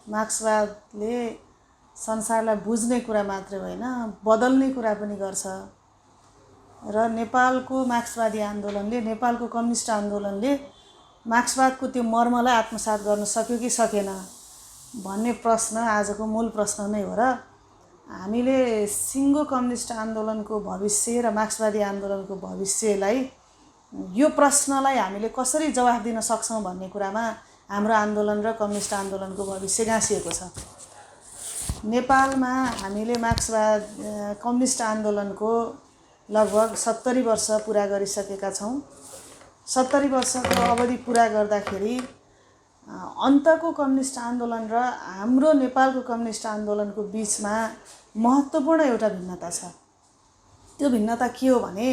मार्क्सवादले संसारलाई बुझ्ने कुरा मात्रै होइन, बदल्ने कुरा पनि गर्छ। र नेपालको मार्क्सवादी आन्दोलनले, नेपालको कम्युनिस्ट आन्दोलनले मार्क्सवादको त्यो मर्मलाई आत्मसात गर्न सक्यो कि सकेन भन्ने प्रश्न आजको मूल प्रश्न नै हो। र हामीले सिङ्गो कम्युनिस्ट आन्दोलनको भविष्य र मार्क्सवादी आन्दोलनको भविष्यलाई, यो प्रश्नलाई हामीले कसरी जवाफ दिन सक्छौँ भन्ने कुरामा हाम्रो आन्दोलन र कम्युनिस्ट आन्दोलनको भविष्य गाँसिएको छ। नेपालमा हामीले कम्युनिस्ट आन्दोलनको लगभग 70 वर्ष पुरा गरिसकेका छौँ। 70 वर्षको अवधि पुरा गर्दाखेरि अन्तको कम्युनिस्ट आन्दोलन र हाम्रो नेपालको कम्युनिस्ट आन्दोलनको बिचमा महत्त्वपूर्ण एउटा भिन्नता छ। त्यो भिन्नता के हो भने,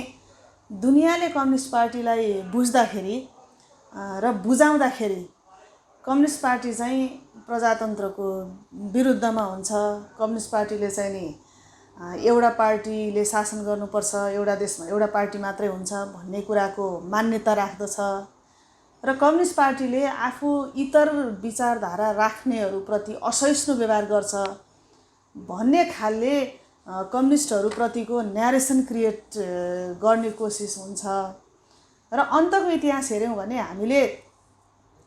दुनियाँले कम्युनिस्ट पार्टीलाई बुझ्दाखेरि र बुझाउँदाखेरि कम्युनिस्ट पार्टी चाहिँ प्रजातन्त्रको विरुद्धमा हुन्छ। कम्युनिस्ट पार्टीले चाहिँ नि एउटा पार्टीले शासन गर्नुपर्छ, एउटा देशमा एउटा पार्टी मात्रै हुन्छ भन्ने कुराको मान्यता राख्दछ। र कम्युनिस्ट पार्टीले आफू इतर विचारधारा राख्नेहरूप्रति असहिष्णु व्यवहार गर्छ भन्ने खालले कम्युनिस्टहरूप्रतिको न्यारेसन क्रिएट गर्ने कोसिस हुन्छ। र अन्तको इतिहास हेऱ्यौँ भने हामीले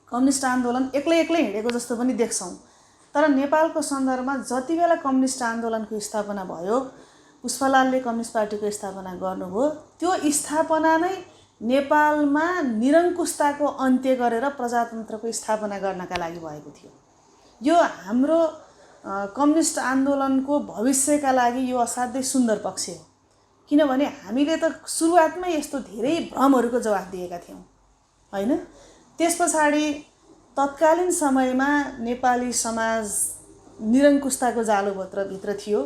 कम्युनिस्ट आन्दोलन एक्लै हिँडेको जस्तो पनि देख्छौँ। तर नेपालको सन्दर्भमा जति बेला कम्युनिस्ट आन्दोलनको स्थापना भयो, पुष्पलालले कम्युनिस्ट पार्टीको स्थापना गर्नुभयो, त्यो स्थापना नै नेपालमा निरङ्कुशताको अन्त्य गरेर प्रजातन्त्रको स्थापना गर्नका लागि भएको थियो। यो हाम्रो कम्युनिस्ट आन्दोलनको भविष्यका लागि यो असाध्यै सुन्दर पक्ष हो। किनभने हामीले त सुरुवातमै यस्तो धेरै भ्रमहरूको जवाफ दिएका थियौँ, होइन? त्यस पछाडि तत्कालीन समयमा नेपाली समाज निरङ्कुशताको जालोभित्र थियो।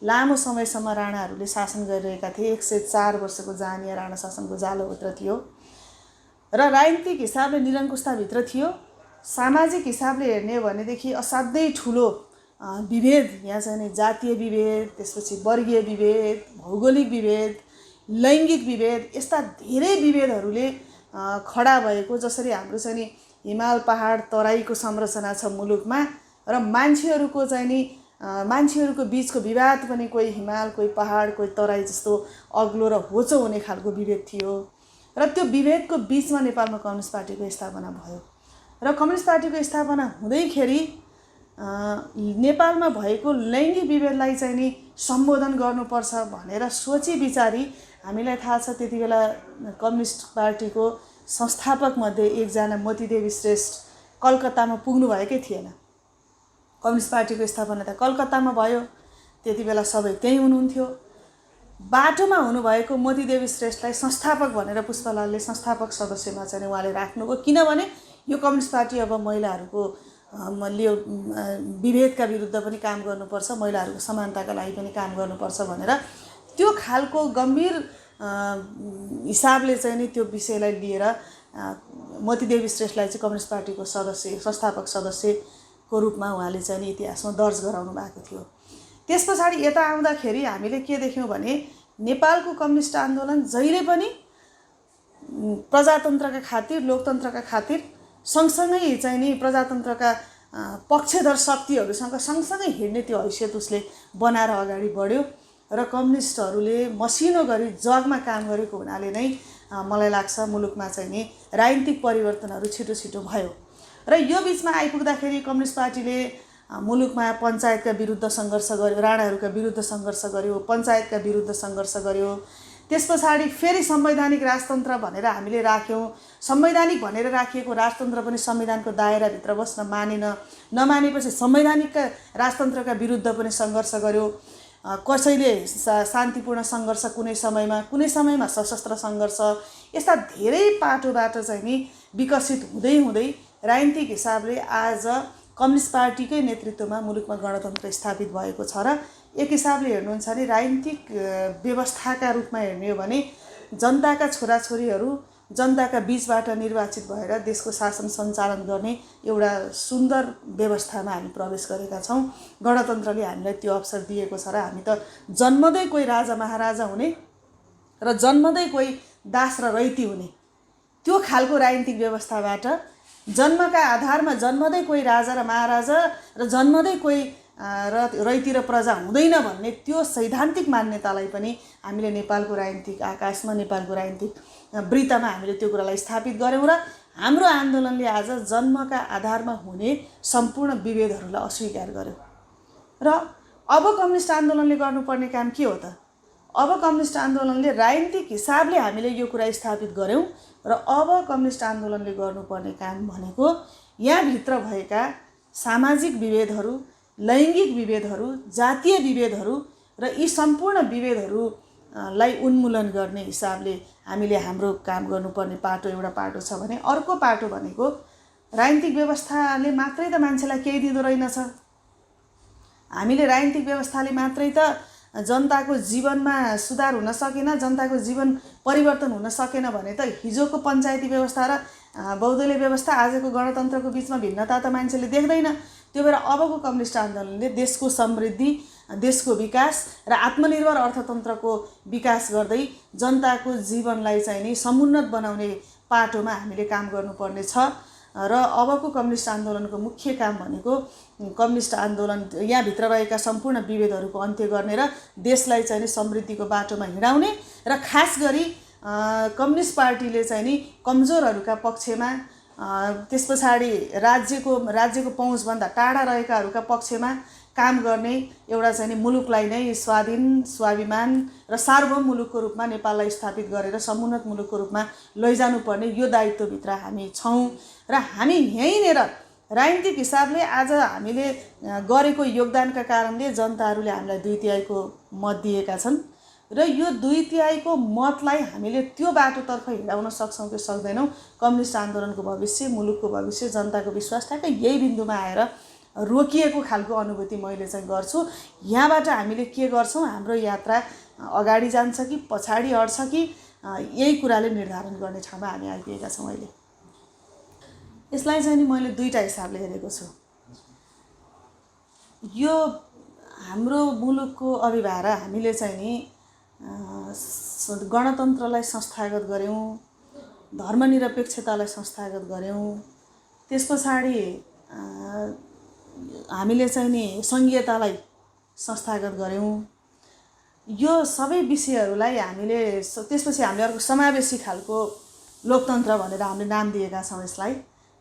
लामो समयसम्म राणाहरूले शासन गरिरहेका थिए। 104 वर्षको जानिया राणा शासनको जालोभित्र थियो। र राजनीतिक हिसाबले निरङ्कुशताभित्र थियो। सामाजिक हिसाबले हेर्ने हो भनेदेखि असाध्यै ठुलो विभेद, यहाँ चाहिँ नि जातीय विभेद, त्यसपछि वर्गीय विभेद, भौगोलिक विभेद, लैङ्गिक विभेद, यस्ता धेरै विभेदहरूले खडा भएको। जसरी हाम्रो चाहिँ नि हिमाल पहाड तराईको संरचना छ मुलुकमा, र मान्छेहरूको चाहिँ नि मान्छेहरूको बिचको विवाद पनि कोही हिमाल, कोही पहाड, कोही तराई जस्तो अग्लो र होचो हुने खालको विभेद थियो। र त्यो विभेदको बिचमा नेपालमा कम्युनिस्ट पार्टीको स्थापना भयो। र कम्युनिस्ट पार्टीको स्थापना हुँदैखेरि नेपालमा भएको लैङ्गिक विभेदलाई चाहिँ नि सम्बोधन गर्नुपर्छ भनेर सोची विचारी हामीलाई थाहा छ त्यति बेला कम्युनिस्ट पार्टीको संस्थापक मध्ये एकजना मोतीदेवी श्रेष्ठ कलकत्तामा पुग्नु भएकै थिएन। कम्युनिस्ट पार्टीको स्थापना त कलकत्तामा भयो, त्यति बेला सबै त्यहीँ हुनुहुन्थ्यो। बाटोमा हुनुभएको मोतीदेवी श्रेष्ठलाई संस्थापक भनेर पुष्पलालले संस्थापक सदस्यमा चाहिँ उहाँले राख्नुभयो। किनभने यो कम्युनिस्ट पार्टी अब महिलाहरूको विभेदका विरुद्ध पनि काम गर्नुपर्छ, महिलाहरूको समानताका लागि पनि काम गर्नुपर्छ भनेर त्यो खालको गम्भीर हिसाबले चाहिँ नि त्यो विषयलाई लिएर मोतीदेवी श्रेष्ठलाई चाहिँ कम्युनिस्ट पार्टीको सदस्य, संस्थापक सदस्यको रूपमा उहाँले चाहिँ नि इतिहासमा दर्ज गराउनु भएको थियो। त्यस पछाडि यता आउँदाखेरि हामीले के देख्यौँ भने नेपालको कम्युनिस्ट आन्दोलन जहिले पनि प्रजातन्त्रका खातिर, लोकतन्त्रका खातिर सँगसँगै चाहिँ नि प्रजातन्त्रका पक्षधर शक्तिहरूसँग सँगसँगै हिँड्ने त्यो हैसियत उसले बनाएर अगाडि बढ्यो। र कम्युनिस्टहरूले मसिनो गरी जगमा काम गरेको हुनाले नै मलाई लाग्छ मुलुकमा चाहिँ नि राजनीतिक परिवर्तनहरू छिटो छिटो भयो। र यो बिचमा आइपुग्दाखेरि कम्युनिस्ट पार्टीले मुलुकमा पञ्चायतका विरुद्ध सङ्घर्ष गर्यो, राणाहरूका विरुद्ध सङ्घर्ष गर्यो, पञ्चायतका विरुद्ध सङ्घर्ष गर्यो। त्यस पछाडि फेरि संवैधानिक राजतन्त्र भनेर हामीले राख्यौँ। संवैधानिक भनेर राखिएको राजतन्त्र पनि संविधानको दायराभित्र बस्न मानेन। नमानेपछि संवैधानिकका राजतन्त्रका विरुद्ध पनि सङ्घर्ष गर्यो। कसैले शान्तिपूर्ण सङ्घर्ष कुनै समयमा सशस्त्र सङ्घर्ष, यस्ता धेरै पाटोबाट चाहिँ नि विकसित हुँदै हुँदै राजनीतिक हिसाबले आज कम्युनिस्ट पार्टीकै नेतृत्वमा मुलुकमा गणतन्त्र स्थापित भएको छ। र एक हिसाबले हेर्नुहुन्छ भने राजनीतिक व्यवस्थाका रूपमा हेर्ने हो भने जनताका छोराछोरीहरू जनताका बीचबाट निर्वाचित भएर देशको शासन सञ्चालन गर्ने एउटा सुन्दर व्यवस्थामा हामी प्रवेश गरेका छौँ। गणतन्त्रले हामीलाई त्यो अवसर दिएको छ। र हामी त जन्मदै कोही राजा महाराजा हुने र जन्मदै कोही दास र रैती हुने त्यो खालको राजनीतिक व्यवस्थाबाट जन्मका आधारमा जन्मदै कोही राजा र महाराजा र जन्मदै कोही रैती र प्रजा हुँदैन भन्ने त्यो सैद्धान्तिक मान्यतालाई पनि हामीले नेपालको राजनीतिक आकाशमा नेपालको राजनीतिक वृत्तमा हामीले त्यो कुरालाई स्थापित गऱ्यौँ र हाम्रो आन्दोलनले आज जन्मका आधारमा हुने सम्पूर्ण विभेदहरूलाई अस्वीकार गर्यो। र अब कम्युनिस्ट आन्दोलनले गर्नुपर्ने काम के हो त? अब कम्युनिस्ट आन्दोलनले राजनीतिक हिसाबले हामीले यो कुरा स्थापित गऱ्यौँ र अब कम्युनिस्ट आन्दोलनले गर्नुपर्ने काम भनेको यहाँभित्र भएका सामाजिक विभेदहरू, लैङ्गिक विभेदहरू, जातीय विभेदहरू र यी सम्पूर्ण विभेदहरूलाई उन्मूलन गर्ने हिसाबले हामीले हाम्रो काम गर्नुपर्ने पाटो एउटा पाटो छ भने अर्को पाटो भनेको राजनीतिक व्यवस्थाले मात्रै त मान्छेलाई केही दिँदो रहेनछ। हामीले राजनीतिक व्यवस्थाले मात्रै त जनताको जीवनमा सुधार हुन सकेन, जनताको जीवन परिवर्तन हुन सकेन भने त हिजोको पञ्चायती व्यवस्था र बहुदलीय व्यवस्था आजको गणतन्त्रको बिचमा भिन्नता त मान्छेले देख्दैन। त्यो भएर अबको कम्युनिस्ट आन्दोलनले देशको समृद्धि, देशको विकास र आत्मनिर्भर अर्थतन्त्रको विकास गर्दै जनताको जीवनलाई चाहिँ नि समुन्नत बनाउने पाटोमा हामीले काम गर्नुपर्ने छ। र अबको कम्युनिस्ट आन्दोलनको मुख्य काम भनेको कम्युनिस्ट आन्दोलन यहाँभित्र रहेका सम्पूर्ण विभेदहरूको अन्त्य गर्ने र देशलाई चाहिँ नि समृद्धिको बाटोमा हिँडाउने र खास गरी कम्युनिस्ट पार्टीले चाहिँ नि कमजोरहरूका पक्षमा, त्यस पछाडि राज्यको पहुँचभन्दा टाढा रहेकाहरूका पक्षमा काम गर्ने एउटा चाहिँ नि मुलुकलाई नै स्वाधीन, स्वाभिमान र सार्वभौम मुलुकको रूपमा नेपाललाई स्थापित गरेर समुन्नत मुलुकको रूपमा लैजानुपर्ने यो दायित्वभित्र हामी छौँ। र हामी यहीँनिर राजनीतिक हिसाबले आज हामीले गरेको योगदानका कारणले जनताहरूले हामीलाई 2/3 मत दिएका छन् र यो 2/3 मतलाई हामीले त्यो बाटोतर्फ हिँडाउन सक्छौँ कि सक्दैनौँ, कम्युनिस्ट आन्दोलनको भविष्य, मुलुकको भविष्य, जनताको विश्वास ठ्याक्कै यही बिन्दुमा आएर रोकिएको खालको अनुभूति मैले चाहिँ गर्छु। यहाँबाट हामीले के गर्छौँ, हाम्रो यात्रा अगाडि जान्छ कि पछाडि अड्छ कि यही कुराले निर्धारण गर्ने ठाउँमा हामी आइपुगेका छौँ अहिले। यसलाई चाहिँ नि मैले दुईटा हिसाबले हेरेको छु। यो हाम्रो मुलुकको अभिभारा हामीले चाहिँ नि गणतन्त्रलाई संस्थागत गऱ्यौँ, धर्मनिरपेक्षतालाई संस्थागत गऱ्यौँ, त्यस पछाडि हामीले चाहिँ नि सङ्घीयतालाई संस्थागत गऱ्यौँ। यो सबै विषयहरूलाई हामीले त्यसपछि हामीले अर्को समावेशी खालको लोकतन्त्र भनेर हामीले नाम दिएका छौँ यसलाई।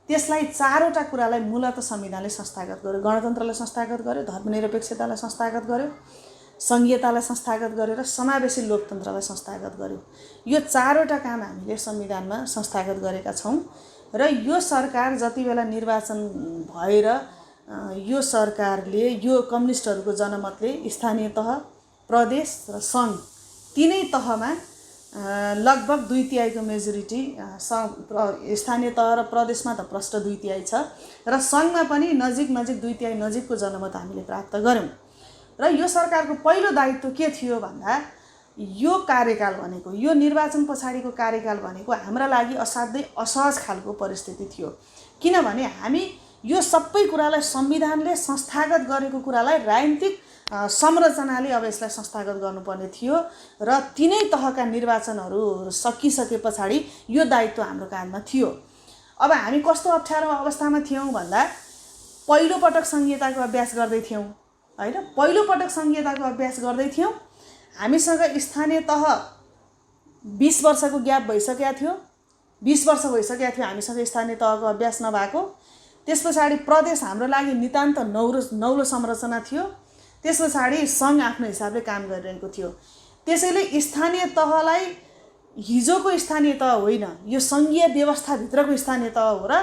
त्यसलाई चारवटा कुरालाई मूलतः संविधानले संस्थागत गर्यो। गणतन्त्रलाई संस्थागत गर्यो, धर्मनिरपेक्षतालाई संस्थागत गर्यो, सङ्घीयतालाई संस्थागत गर्यो र समावेशी लोकतन्त्रलाई संस्थागत गर्यो। यो चारवटा काम हामीले संविधानमा संस्थागत गरेका छौँ र यो सरकार जति बेला निर्वाचन भएर यो सरकारले यो कम्युनिस्टहरूको जनमतले स्थानीय तह, प्रदेश र सङ्घ तीनै तहमा लगभग 2/3 मेजोरिटी, स्थानीय तह र प्रदेशमा त प्रष्ट 2/3 छ र सङ्घमा पनि नजिक 2/3 नजिकको जनमत हामीले प्राप्त गऱ्यौँ। र यो सरकारको पहिलो दायित्व के थियो भन्दा यो कार्यकाल भनेको, यो निर्वाचन पछाडिको कार्यकाल भनेको हाम्रा लागि असाध्यै असहज खालको परिस्थिति थियो। किनभने हामी यो सबै कुरालाई संविधानले संस्थागत गरेको कुरालाई राजनीतिक संरचनाले अब यसलाई संस्थागत गर्नुपर्ने थियो र तीनै तहका निर्वाचनहरू सकिसके पछाडि यो दायित्व हाम्रो काँधमा थियो। अब हामी कस्तो अप्ठ्यारो अवस्थामा थियौँ भन्दा पहिलोपटक संहिताको अभ्यास गर्दै थियौँ हैन, पहिलोपटक संहिताको अभ्यास गर्दै थियौँ। हामीसँग स्थानीय तह 20 वर्षको ग्याप भइसकेको थियो, 20 वर्ष भइसकेको थियो हामीसँग स्थानीय तहको अभ्यास नभएको। त्यस पछाडि प्रदेश हाम्रो लागि नितान्त नौलो संरचना थियो। त्यस पछाडि सङ्घ आफ्नो हिसाबले काम गरिरहेको थियो। त्यसैले स्थानीय तहलाई हिजोको स्थानीय तह होइन, यो सङ्घीय व्यवस्थाभित्रको स्थानीय तह हो र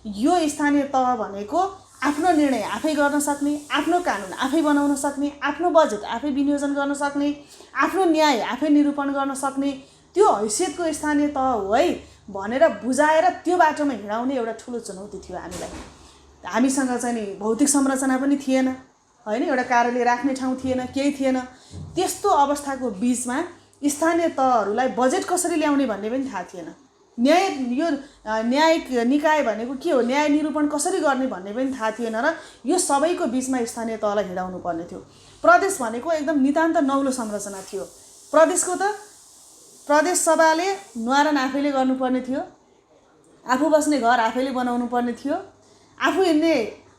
यो स्थानीय तह भनेको आफ्नो निर्णय आफै गर्न सक्ने, आफ्नो कानुन आफै बनाउन सक्ने, आफ्नो बजेट आफै विनियोजन गर्न सक्ने, आफ्नो न्याय आफै निरूपण गर्न सक्ने त्यो हैसियतको स्थानीय तह हो है भनेर बुझाएर त्यो बाटोमा हिँडाउने एउटा ठुलो चुनौती थियो हामीलाई। हामीसँग चाहिँ नि भौतिक संरचना पनि थिएन हैन, एउटा कार्यालय राख्ने ठाउँ थिएन, केही थिएन। त्यस्तो अवस्थाको बीचमा स्थानीय तहहरूलाई बजेट कसरी ल्याउने भन्ने पनि थाहा थिएन। न्यायिक निकाय भनेको के हो, न्याय निरूपण कसरी गर्ने भन्ने पनि थाहा थिएन र यो सबैको बीचमा स्थानीय तहलाई हिँडाउनु पर्ने थियो। प्रदेश भनेको एकदम नितान्त नौलो संरचना थियो। प्रदेशको त प्रदेश सभाले न्वारण आफैले गर्नुपर्ने थियो, आफू बस्ने घर आफैले बनाउनु पर्ने थियो, आफू हिँड्ने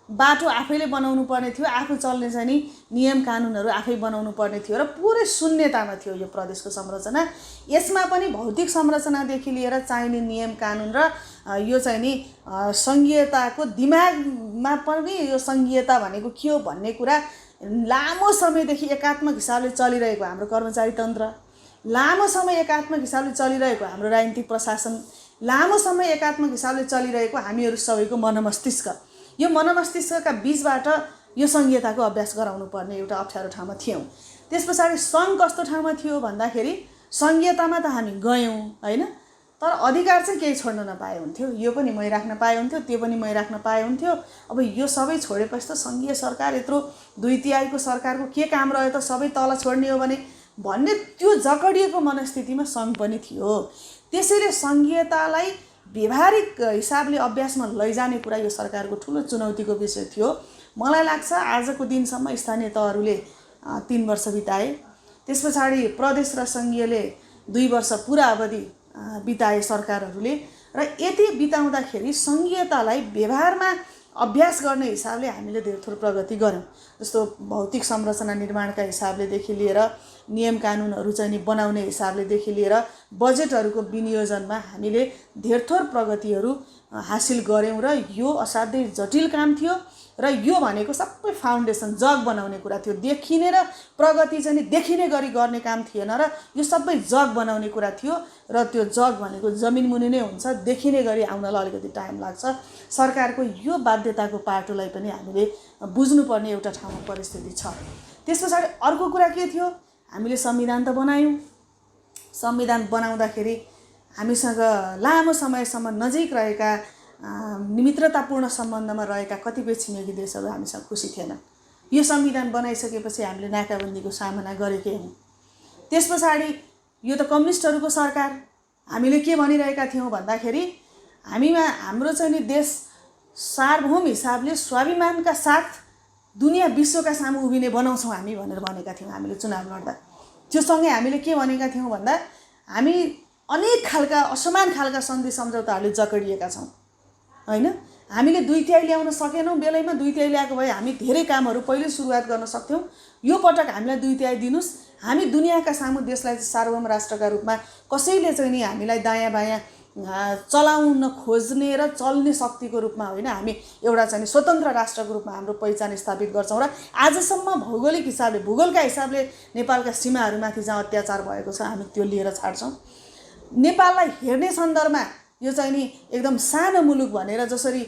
बाटो आफैले बनाउनु पर्ने थियो, आफू चल्ने चाहिँ नि नियम कानुनहरू आफै बनाउनु पर्ने थियो र पुरै शून्यतामा थियो यो प्रदेशको संरचना। यसमा पनि भौतिक संरचनादेखि लिएर चाहिने नियम कानुन र यो चाहिँ नि सङ्घीयताको दिमागमा पनि यो सङ्घीयता भनेको के हो भन्ने कुरा लामो समयदेखि एकात्मक हिसाबले चलिरहेको हाम्रो कर्मचारी तन्त्र, लामो समय एकात्मक हिसाबले चलिरहेको हाम्रो राजनीतिक प्रशासन, लामो समय एकात्मक हिसाबले चलिरहेको हामीहरू सबैको मनमस्तिष्क, यो मनमस्तिष्कका बीचबाट यो सङ्घीयताको अभ्यास गराउनु पर्ने एउटा अप्ठ्यारो ठाउँमा थियौँ। त्यस पछाडि सङ्घ कस्तो ठाउँमा थियो भन्दाखेरि सङ्घीयतामा त हामी गयौँ होइन, तर अधिकार चाहिँ केही छोड्न नपाए हुन्थ्यो। यो पनि मै राख्न पाए हुन्थ्यो, त्यो पनि मै राख्न पाए हुन्थ्यो। अब यो सबै छोडेपछि त सङ्घीय सरकार यत्रो 2/3 सरकारको के काम रह्यो त, सबै तल छोड्ने हो भने भन्ने त्यो जकडिएको मनस्थितिमा सङ्घ पनि थियो। त्यसैले सङ्घीयतालाई व्यवहारिक हिसाबले अभ्यासमा लैजाने कुरा यो सरकारको ठुलो चुनौतीको विषय थियो। मलाई लाग्छ आजको दिनसम्म स्थानीय तहहरूले 3 वर्ष बिताए, त्यस पछाडि प्रदेश र सङ्घीयले 2 वर्ष पुरा अवधि बिताए सरकारहरूले, र यति बिताउँदाखेरि सङ्घीयतालाई व्यवहारमा अभ्यास गर्ने हिसाबले हामीले धेरै थोर प्रगति गऱ्यौँ। जस्तो भौतिक संरचना निर्माणका हिसाबलेदेखि लिएर नियम कानुनहरू चाहिँ नि बनाउने हिसाबलेदेखि लिएर बजेटहरूको विनियोजनमा हामीले धेर थोर प्रगतिहरू हासिल गऱ्यौँ र यो असाध्यै जटिल काम थियो र यो भनेको सबै फाउन्डेसन जग बनाउने कुरा थियो। देखिने र प्रगति चाहिँ नि देखिने गरी गर्ने काम थिएन र यो सबै जग बनाउने कुरा थियो र त्यो जग भनेको जमिन मुनि नै हुन्छ, देखिने गरी आउनलाई अलिकति टाइम लाग्छ। सरकारको यो बाध्यताको पाटोलाई पनि हामीले बुझ्नुपर्ने एउटा ठाउँमा परिस्थिति छ। त्यस पछाडि अर्को कुरा के थियो, हामीले संविधान त बनायौँ, संविधान बनाउँदाखेरि हामीसँग लामो समयसम्म नजिक रहेका मित्रतापूर्ण सम्बन्धमा रहेका कतिपय छिमेकी देशहरू हामीसँग खुसी थिएनन्। यो संविधान बनाइसकेपछि हामीले नाकाबन्दीको सामना गरेकै हौँ। त्यस पछाडि यो त कम्युनिस्टहरूको सरकार, हामीले के भनिरहेका थियौँ भन्दाखेरि हाम्रो चाहिँ नि देश सार्वभौम हिसाबले स्वाभिमानका साथ दुनियाँ विश्वका सामु उभिने बनाउँछौँ हामी भनेर भनेका थियौँ हामीले चुनाव लड्दा। त्योसँगै हामीले के भनेका थियौँ भन्दा हामी अनेक खालका असमान खालका सन्धि सम्झौताहरूले जकडिएका छौँ होइन। हामीले 2/3 ल्याउन सकेनौँ, बेलैमा 2/3 ल्याएको भए हामी धेरै कामहरू पहिले सुरुवात गर्न सक्थ्यौँ। यो पटक हामीलाई 2/3 दिनुहोस्, हामी दुनियाँका सामु देशलाई सार्वभौम राष्ट्रका रूपमा कसैले चाहिँ नि हामीलाई दायाँ बायाँ चलाउन खोज्ने र चल्ने शक्तिको रूपमा होइन, हामी एउटा चाहिँ स्वतन्त्र राष्ट्रको रूपमा हाम्रो पहिचान स्थापित गर्छौँ। र आजसम्म भौगोलिक हिसाबले भूगोलका हिसाबले नेपालका सीमाहरूमाथि जहाँ अत्याचार भएको छ हामी त्यो लिएर छाड्छौँ। नेपाललाई हेर्ने सन्दर्भमा यो चाहिँ नि एकदम सानो मुलुक भनेर जसरी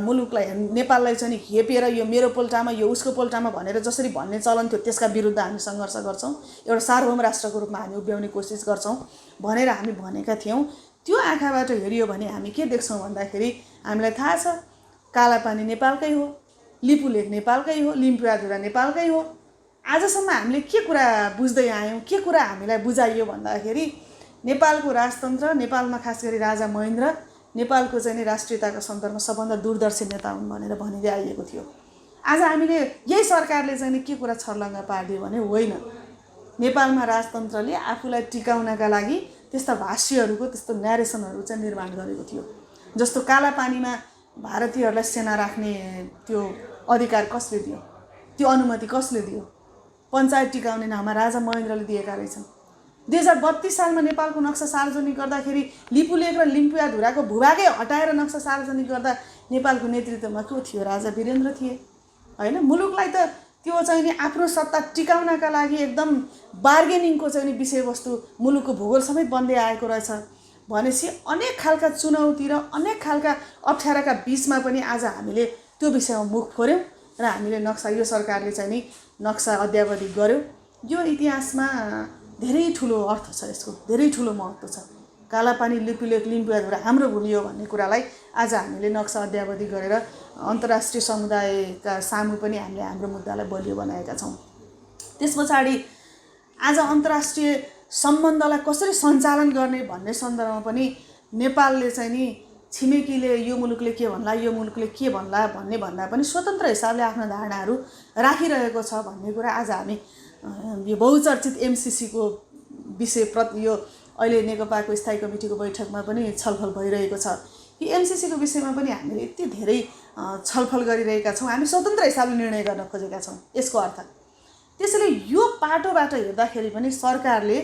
मुलुकलाई नेपाललाई चाहिँ नि हेपेर यो मेरो पोल्टामा यो उसको पोल्टामा भनेर जसरी भन्ने चलन थियो, त्यसका विरुद्ध हामी सङ्घर्ष गर्छौँ, एउटा सार्वभौम राष्ट्रको रूपमा हामी उभ्याउने कोसिस गर्छौँ भनेर हामी भनेका थियौँ। त्यो आँखाबाट हेरियो भने हामी के देख्छौँ भन्दाखेरि हामीलाई थाहा छ कालापानी नेपालकै हो, लिपुलेख नेपालकै हो, लिम्बुवाधुरा नेपालकै हो। आजसम्म हामीले के कुरा बुझ्दै आयौँ, के कुरा हामीलाई बुझाइयो भन्दाखेरि नेपालको राजतन्त्र, नेपालमा खास गरी राजा महेन्द्र नेपालको चाहिँ नि राष्ट्रियताका सन्दर्भमा सबभन्दा दूरदर्शी नेता हुन् भनेर भनिँदै आइएको थियो। आज हामीले यही सरकारले चाहिँ नि के कुरा छर्लङ्गा पारिदियो भने होइन, नेपालमा राजतन्त्रले आफूलाई टिकाउनका लागि त्यस्ता भाष्यहरूको त्यस्तो न्यारेसनहरू चाहिँ निर्माण गरेको थियो। जस्तो कालापानीमा भारतीयहरूलाई सेना राख्ने त्यो अधिकार कसले दियो, त्यो अनुमति कसले दियो, पञ्चायत टिकाउने नाममा राजा महेन्द्रले दिएका रहेछन्। 2032 सालमा नेपालको नक्सा सार्वजनिक गर्दाखेरि लिपुलेख र लिम्बुवाधुराको भूभागै हटाएर नक्सा सार्वजनिक गर्दा नेपालको नेतृत्वमा को थियो, राजा वीरेन्द्र थिए होइन। मुलुकलाई त त्यो चाहिँ नि आफ्नो सत्ता टिकाउनका लागि एकदम बार्गेनिङको चाहिँ नि विषयवस्तु मुलुकको भूगोल समेत बन्दै आएको रहेछ भनेपछि अनेक खालका चुनौती र अनेक खालका अप्ठ्याराका बिचमा पनि आज हामीले त्यो विषयमा मुख फोर्यौँ र हामीले नक्सा, यो सरकारले चाहिँ नि नक्सा अद्यावधि गर्यो। यो इतिहासमा धेरै ठुलो अर्थ छ, यसको धेरै ठुलो महत्त्व छ। कालापानी लिपुलेख लिम्बुवाधुरा हाम्रो भूमि हो भन्ने कुरालाई आज हामीले नक्सा अद्यावधि गरेर अन्तर्राष्ट्रिय समुदायका सामु पनि हामीले हाम्रो मुद्दालाई बलियो बनाएका छौँ। त्यस पछाडि आज अन्तर्राष्ट्रिय सम्बन्धलाई कसरी सञ्चालन गर्ने भन्ने सन्दर्भमा पनि नेपालले चाहिँ नि छिमेकीले यो मुलुकले के भन्ला, यो मुलुकले के भन्ला भन्ने भन्दा पनि स्वतन्त्र हिसाबले आफ्ना धारणाहरू राखिरहेको छ भन्ने कुरा आज हामी यो बहुचर्चित एमसिसीको विषय प्रति यो अहिले नेकपाको स्थायी कमिटीको बैठकमा पनि छलफल भइरहेको छ। यो एमसीसीको विषयमा पनि हामीले यति धेरै छलफल गरिरहेका छौँ, हामी स्वतन्त्र हिसाबले निर्णय गर्न खोजेका छौँ यसको अर्थ। त्यसैले यो पाटोबाट हेर्दाखेरि पनि सरकारले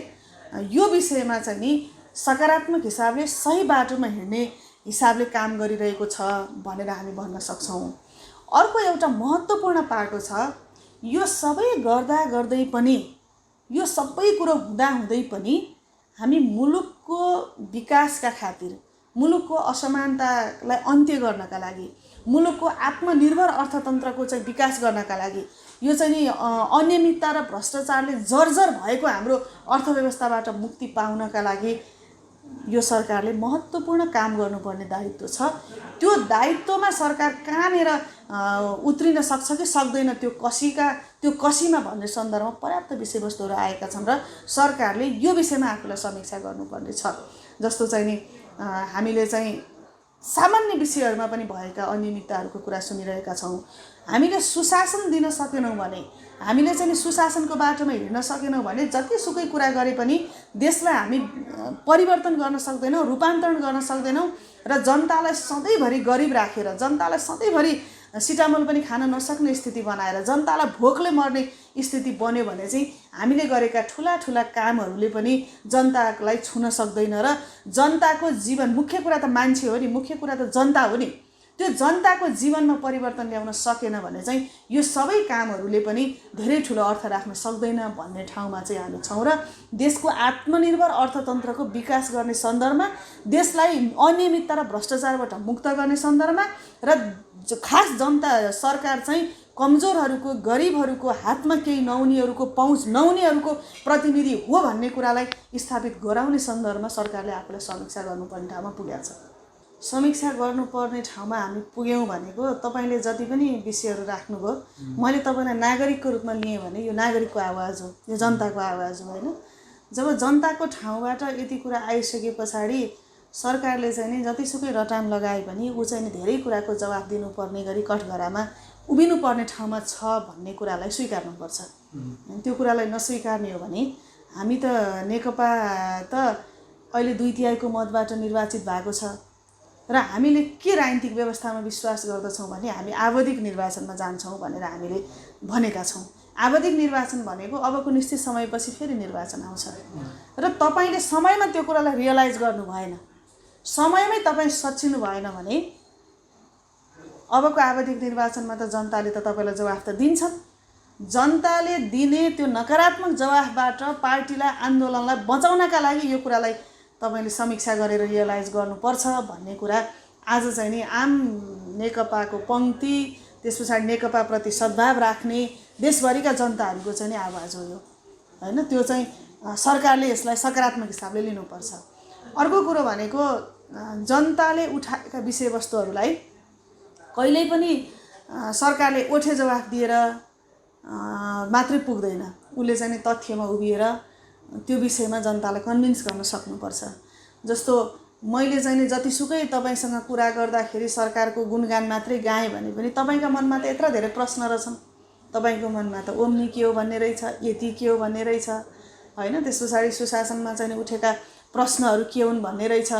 यो विषयमा चाहिँ नि सकारात्मक हिसाबले सही बाटोमा हिँड्ने हिसाबले काम गरिरहेको छ भनेर हामी भन्न सक्छौँ। अर्को एउटा महत्त्वपूर्ण पाटो छ, यो सबै गर्दा गर्दै पनि, यो सबै कुरो हुँदा हुँदै पनि हामी मुलुकको विकासका खातिर, मुलुकको असमानतालाई अन्त्य गर्नका लागि, मुलुकको आत्मनिर्भर अर्थतन्त्रको चाहिँ विकास गर्नका लागि, यो चाहिँ नि अनियमितता र भ्रष्टाचारले जर्जर भएको हाम्रो अर्थव्यवस्थाबाट मुक्ति पाउनका लागि यो सरकारले महत्त्वपूर्ण काम गर्नुपर्ने दायित्व छ। त्यो दायित्वमा सरकार कहाँनिर उत्रिन सक्छ कि सक्दैन, त्यो कसीमा भन्ने सन्दर्भमा पर्याप्त विषयवस्तुहरू आएका छन् र सरकारले यो विषयमा आफूलाई समीक्षा गर्नुपर्ने छ। जस्तो चाहिँ नि हामीले चाहिँ सामान्य विषयहरूमा पनि भएका अनियमितताहरूको कुरा सुनिरहेका छौँ। हामीले सुशासन दिन सकेनौँ भने, हामीले चाहिँ नि सुशासनको बाटोमा हिँड्न सकेनौँ भने जतिसुकै कुरा गरे पनि देशलाई हामी परिवर्तन गर्न सक्दैनौँ, रूपान्तरण गर्न सक्दैनौँ र जनतालाई सधैँभरि गरिब राखेर, जनतालाई सधैँभरि सिटामोल पनि खान नसक्ने स्थिति बनाएर, जनतालाई भोकले मर्ने स्थिति बन्यो भने चाहिँ हामीले गरेका ठुला ठुला कामहरूले पनि जनतालाई छुन सक्दैन र जनताको जीवन, मुख्य कुरा त मान्छे हो नि, मुख्य कुरा त जनता हो नि, त्यो जनताको जीवनमा परिवर्तन ल्याउन सकेन भने चाहिँ यो सबै कामहरूले पनि धेरै ठुलो अर्थ राख्न सक्दैन भन्ने ठाउँमा चाहिँ हामी छौँ। र देशको आत्मनिर्भर अर्थतन्त्रको विकास गर्ने सन्दर्भमा, देशलाई अनियमितता र भ्रष्टाचारबाट मुक्त गर्ने सन्दर्भमा र खास जनता, सरकार चाहिँ कमजोरहरूको, गरिबहरूको, हातमा केही नहुनेहरूको, पहुँच नहुनेहरूको प्रतिनिधि हो भन्ने कुरालाई स्थापित गराउने सन्दर्भमा सरकारले आफूलाई समीक्षा गर्नुपर्ने ठाउँमा पुगेको छ। समीक्षा गर्नुपर्ने ठाउँमा हामी पुग्यौँ भनेको तपाईँले जति पनि विषयहरू राख्नुभयो, मैले तपाईँलाई नागरिकको रूपमा लिएँ भने यो नागरिकको आवाज हो, यो जनताको आवाज हो होइन। जब जनताको ठाउँबाट यति कुरा आइसके पछाडि सरकारले चाहिँ नि जतिसुकै रटान लगाए पनि ऊ चाहिँ नि धेरै कुराको जवाफ दिनुपर्ने गरी कठघरामा उभिनुपर्ने ठाउँमा छ भन्ने कुरालाई स्वीकार्नुपर्छ। त्यो कुरालाई नस्वीकार्ने हो भने हामी त नेकपा त अहिले 2/3 मतबाट निर्वाचित भएको छ र हामीले के राजनीतिक व्यवस्थामा विश्वास गर्दछौँ भने हामी आवधिक निर्वाचनमा जान्छौँ भनेर हामीले भनेका छौँ। आवधिक निर्वाचन भनेको अबको निश्चित समयपछि फेरि निर्वाचन आउँछ र तपाईँले समयमा त्यो कुरालाई रियलाइज गर्नु भएन, समयमै तपाईँ सच्चिनु भएन भने अबको आवधिक निर्वाचनमा त जनताले त तपाईँलाई जवाफ त दिन्छन्। जनताले दिने त्यो नकारात्मक जवाफबाट पार्टीलाई, आन्दोलनलाई बचाउनका लागि यो कुरालाई तपाईँले समीक्षा गरेर रियलाइज गर्नुपर्छ भन्ने कुरा आज चाहिँ नि आम नेकपाको पङ्क्ति, त्यस पछाडि नेकपाप्रति सद्भाव राख्ने देशभरिका जनताहरूको चाहिँ नि आवाज हो यो होइन। त्यो चाहिँ सरकारले यसलाई सकारात्मक हिसाबले लिनुपर्छ। अर्को कुरो भनेको जनताले उठाएका विषयवस्तुहरूलाई कहिल्यै पनि सरकारले ओठे जवाफ दिएर मात्रै पुग्दैन, उसले चाहिँ नि तथ्यमा उभिएर त्यो विषयमा जनतालाई कन्भिन्स गर्न सक्नुपर्छ। जस्तो मैले चाहिँ नि जतिसुकै तपाईँसँग कुरा गर्दाखेरि सरकारको गुणगान मात्रै गाएँ भने पनि तपाईँका मनमा त यत्र धेरै प्रश्न रहेछन्, तपाईँको मनमा त ओम्नी के हो भन्ने रहेछ, यति के हो भन्ने रहेछ होइन। त्यस पछाडि सुशासनमा चाहिँ नि उठेका प्रश्नहरू के हुन् भन्ने रहेछ।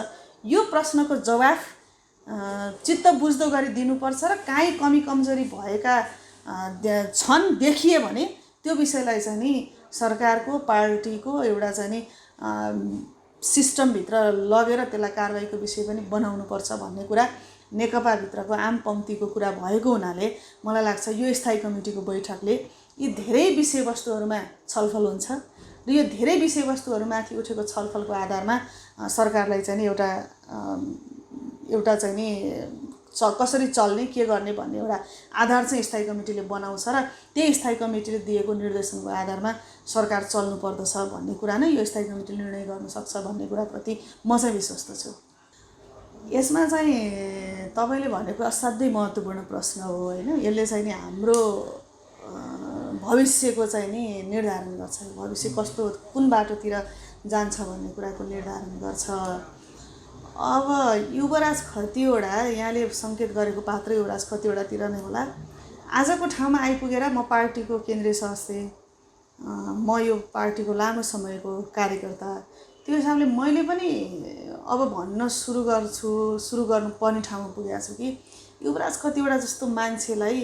यो प्रश्नको जवाफ चित्त बुझ्दो गरी दिनुपर्छ र काहीँ कमी कमजोरी भएका छन् देखिए भने त्यो विषयलाई चाहिँ नि सरकारको, पार्टीको एउटा चाहिँ नि सिस्टमभित्र लगेर त्यसलाई कारबाहीको विषय पनि बनाउनुपर्छ भन्ने कुरा नेकपाभित्रको आम पङ्क्तिको कुरा भएको हुनाले मलाई लाग्छ यो स्थायी कमिटीको बैठकले यी धेरै विषयवस्तुहरूमा छलफल हुन्छ र यो धेरै विषयवस्तुहरूमाथि उठेको छलफलको आधारमा सरकारलाई चाहिँ नि एउटा चाहिँ नि कसरी चल्ने, के गर्ने भन्ने एउटा आधार चाहिँ स्थायी कमिटीले बनाउँछ र त्यही स्थायी कमिटीले दिएको निर्देशनको आधारमा सरकार चल्नु पर्दछ भन्ने कुरा नै यो स्थायी कमिटीले निर्णय गर्न सक्छ भन्ने कुराप्रति म चाहिँ विश्वस्त छु। यसमा चाहिँ तपाईँले भनेको असाध्यै महत्त्वपूर्ण प्रश्न हो होइन। यसले चाहिँ नि हाम्रो भविष्यको चाहिँ नि निर्धारण गर्छ, भविष्य कस्तो कुन बाटोतिर जान्छ भन्ने कुराको निर्धारण गर्छ। अब युवराज खतिवडा, यहाँले सङ्केत गरेको पात्रै युवराज खतिवडातिर नै होला। आजको ठाउँमा आइपुगेर म पार्टीको केन्द्रीय सदस्य, म यो पार्टीको लामो समयको कार्यकर्ता, त्यो हिसाबले मैले पनि अब भन्न सुरु गर्नुपर्ने ठाउँमा पुगेको छु कि युवराज खतिवडा जस्तो मान्छेलाई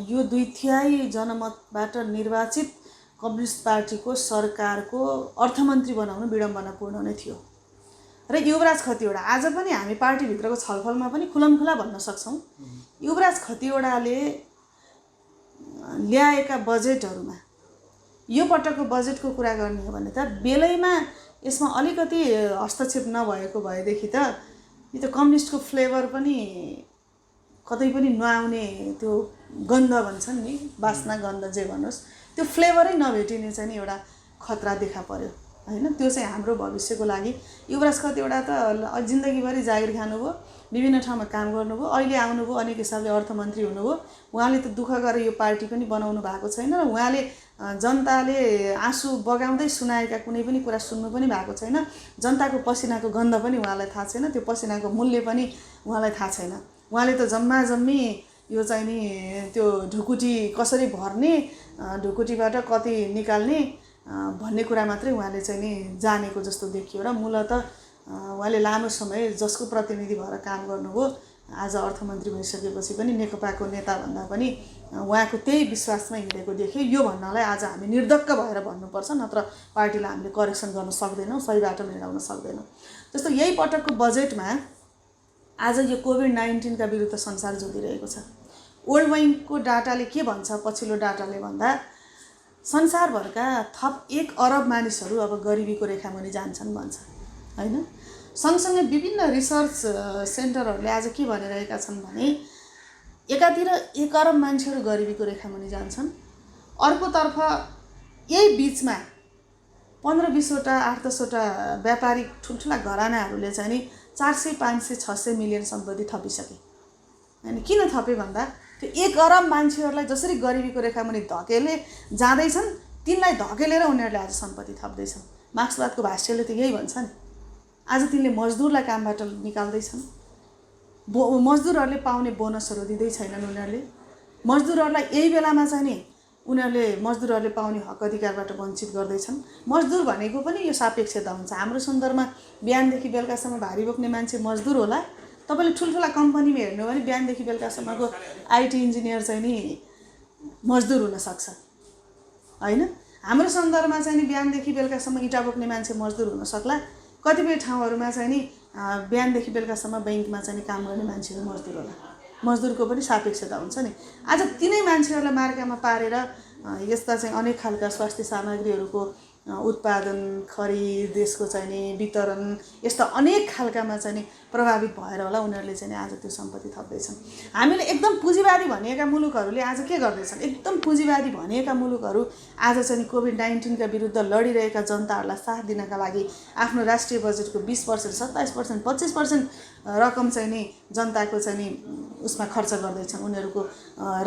यो 2/3 जनमतबाट निर्वाचित कम्युनिस्ट पार्टीको सरकारको अर्थमन्त्री बनाउनु विडम्बनापूर्ण नै थियो। र युवराज खतिवडा आज पनि हामी पार्टीभित्रको छलफलमा पनि खुलमखुला भन्न सक्छौँ, युवराज खतिवडाले ल्याएका बजेटहरूमा यो पटकको बजेटको कुरा गर्ने हो भने त बेलैमा यसमा अलिकति हस्तक्षेप नभएको भएदेखि त यो त कम्युनिस्टको फ्लेभर पनि कतै पनि नआउने, त्यो गन्ध भन्छन् नि, वासना गन्ध जे भन्नुहोस्, त्यो फ्लेभरै नभेटिने चाहिँ नि एउटा खतरा देखा पर्यो हैन। त्यो चाहिँ हाम्रो भविष्यको लागि युवराज खतिवडा त जिन्दगीभरि जागिर खानुभयो, विभिन्न ठाउँमा काम गर्नुभयो, अहिले आउनुभयो अनेक हिसाबले अर्थमन्त्री हुनुभयो। उहाँले त दुःख गरेर यो पार्टी पनि बनाउनु भएको छैन र उहाँले जनताले आँसु बगाउँदै सुनाएका कुनै पनि कुरा सुन्नु पनि भएको छैन। जनताको पसिनाको गन्ध पनि उहाँलाई थाहा छैन, त्यो पसिनाको मूल्य पनि उहाँलाई थाहा छैन। उहाँले त जम्मी यो चाहिँ नि त्यो ढुकुटी कसरी भर्ने, ढुकुटीबाट कति निकाल्ने भन्ने कुरा मात्रै उहाँले चाहिँ नि जानेको जस्तो देखियो। र मूलत उहाँले लामो समय जसको प्रतिनिधि भएर काम गर्नुभयो, आज अर्थमन्त्री भइसकेपछि पनि नेकपाको नेता भन्दा पनि उहाँको त्यही विश्वासमा हिँडेको देखियो। यो भन्नलाई आज हामी निर्धक्क भएर भन्नुपर्छ, नत्र पार्टीलाई हामीले करेक्सन गर्न सक्दैनौँ, सही बाटो हिँडाउन सक्दैनौँ। जस्तो यही पटकको बजेटमा आज यो कोभिड-19 का विरुद्ध संसार जोगिरहेको छ। वर्ल्ड बैंकको डाटाले के भन्छ, पछिल्लो डाटाले भन्दा संसारभरका थप 1 अरब मानिसहरू अब गरिबीको रेखामुनि जान्छन् भन्छ हैन। सँगसँगै विभिन्न रिसर्च सेन्टरहरूले आज के भनिरहेका छन् भने एकातिर 1 अरब मान्छेहरू गरिबीको रेखामुनि जान्छन्, अर्कोतर्फ यही बिचमा 15-20 वटा 8-10 वटा व्यापारिक ठुल्ठुला घरानाहरूले चाहिँ नि 400, 500, 600 मिलियन सम्पत्ति थपिसके। अनि किन थपे भन्दा त्यो 1 अरब मान्छेहरूलाई जसरी गरिबीको रेखामुनि धकेले जाँदैछन्, तिनलाई धकेलेर उनीहरूले आज सम्पत्ति थप्दैछन्। मार्क्सवादको भाष्यले त यही भन्छ नि। आज तिनले मजदुरलाई कामबाट निकाल्दैछन्, मजदुरहरूले पाउने बोनसहरू दिँदै छैनन् उनीहरूले, मजदुरहरूलाई यही बेलामा चाहिँ नि उनीहरूले मजदुरहरूले पाउने हक अधिकारबाट वञ्चित गर्दैछन्। मजदुर भनेको पनि यो सापेक्षता हुन्छ। हाम्रो सन्दर्भमा बिहानदेखि बेलुकासम्म भारी बोक्ने मान्छे मजदुर होला, तपाईले ठुल्ठुला कम्पनीमा हेर्नु भने बिहानदेखि बेलुकासम्मको आईटी इन्जिनियर चाहिँ नि मजदुर हुन सक्छ हैन। हाम्रो सन्दर्भमा चाहिँ नि बिहानदेखि बेलुकासम्म इटा बोक्ने मान्छे मजदुर हुन सक्ला, कतिपय ठाउँहरुमा चाहिँ नि बिहानदेखि बेलुकासम्म बैंकमा चाहिँ नि काम गर्ने मान्छेहरू मजदुर होला। मजदुरको पनि सापेक्षता हुन्छ नि। आज तिनै मान्छेहरूलाई मार्कामा पारेर यस्ता चाहिँ अनेक खालका स्वास्थ्य सामग्रीहरूको उत्पादन, खरिद, देशको चाहिँ नि वितरण, यस्ता अनेक खालकामा चाहिँ नि प्रभावित भएर होला उनीहरूले चाहिँ आज त्यो सम्पत्ति थप्दैछन्। हामीले एकदम पुँजीवादी भनिएका मुलुकहरूले आज के गर्दैछन्? एकदम पुँजीवादी भनिएका मुलुकहरू आज चाहिँ कोभिड-19 का विरुद्ध लडिरहेका जनताहरूलाई साथ दिनका लागि आफ्नो राष्ट्रिय बजेटको 20%, 27%, 25% रकम चाहिँ नि जनताको चाहिँ नि उसमा खर्च गर्दैछन्, उनीहरूको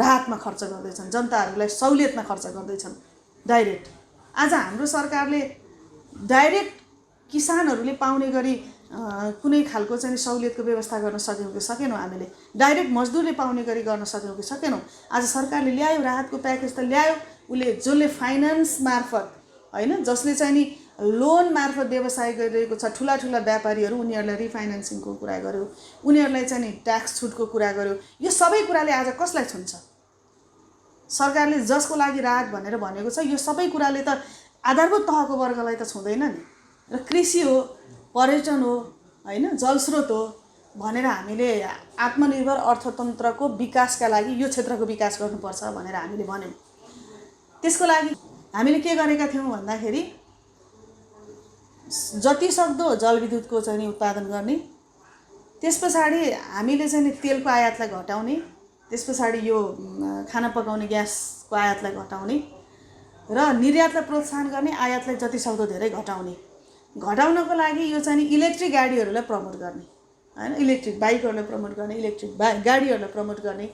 राहतमा खर्च गर्दैछन्, जनताहरूलाई सहुलियतमा खर्च गर्दैछन् डाइरेक्ट। आज हाम्रो सरकारले डाइरेक्ट किसानहरूले पाउने गरी कुनै खालको चाहिँ सहुलियतको व्यवस्था गर्न सक्यौं कि सकेनौं? हामीले डाइरेक्ट मजदुरले पाउने गरी गर्न सक्यौं कि सकेनौं? आज सरकारले ल्यायो, राहतको प्याकेज त ल्यायो, उले जसले फाइनान्स मार्फत हैन, जसले चाहिँ नि लोन मार्फत व्यवसाय गरिरहेको छ, ठुला ठुला व्यापारीहरू, उनीहरूलाई रिफाइनान्सिङको कुरा गर्यो, उनीहरूलाई चाहिँ नि ट्याक्स छुटको कुरा गर्यो। यो सबै कुराले आज कसलाई छुन्छ? सरकारले जसको लागि राहत भनेर भनेको छ, यो सबै कुराले त आधारभूत तहको वर्गलाई त छुँदैन नि। र कृषि हो, पर्यटन हो हैन, जलस्रोत हो भनेर हामीले आत्मनिर्भर अर्थतन्त्रको विकासका लागि यो क्षेत्रको विकास गर्नुपर्छ भनेर हामीले भन्यौं। त्यसको लागि हामीले के गरेका थियौं भन्दाखेरि जति सक्दो जलविद्युतको चाहिँ नि उत्पादन गर्ने, त्यसपछि हामीले चाहिँ नि तेलको आयातलाई घटाउने, त्यसपछि यो खाना पकाउने ग्यासको आयातलाई घटाउने र निर्यातलाई प्रोत्साहन गर्ने, आयातलाई जति सक्दो धेरै घटाउने। घटाउनको लागि यो चाहिँ नि इलेक्ट्रिक गाडीहरूलाई प्रमोट गर्ने हैन, इलेक्ट्रिक बाइकहरूलाई प्रमोट गर्ने, इलेक्ट्रिक गाडीहरूलाई प्रमोट गर्ने।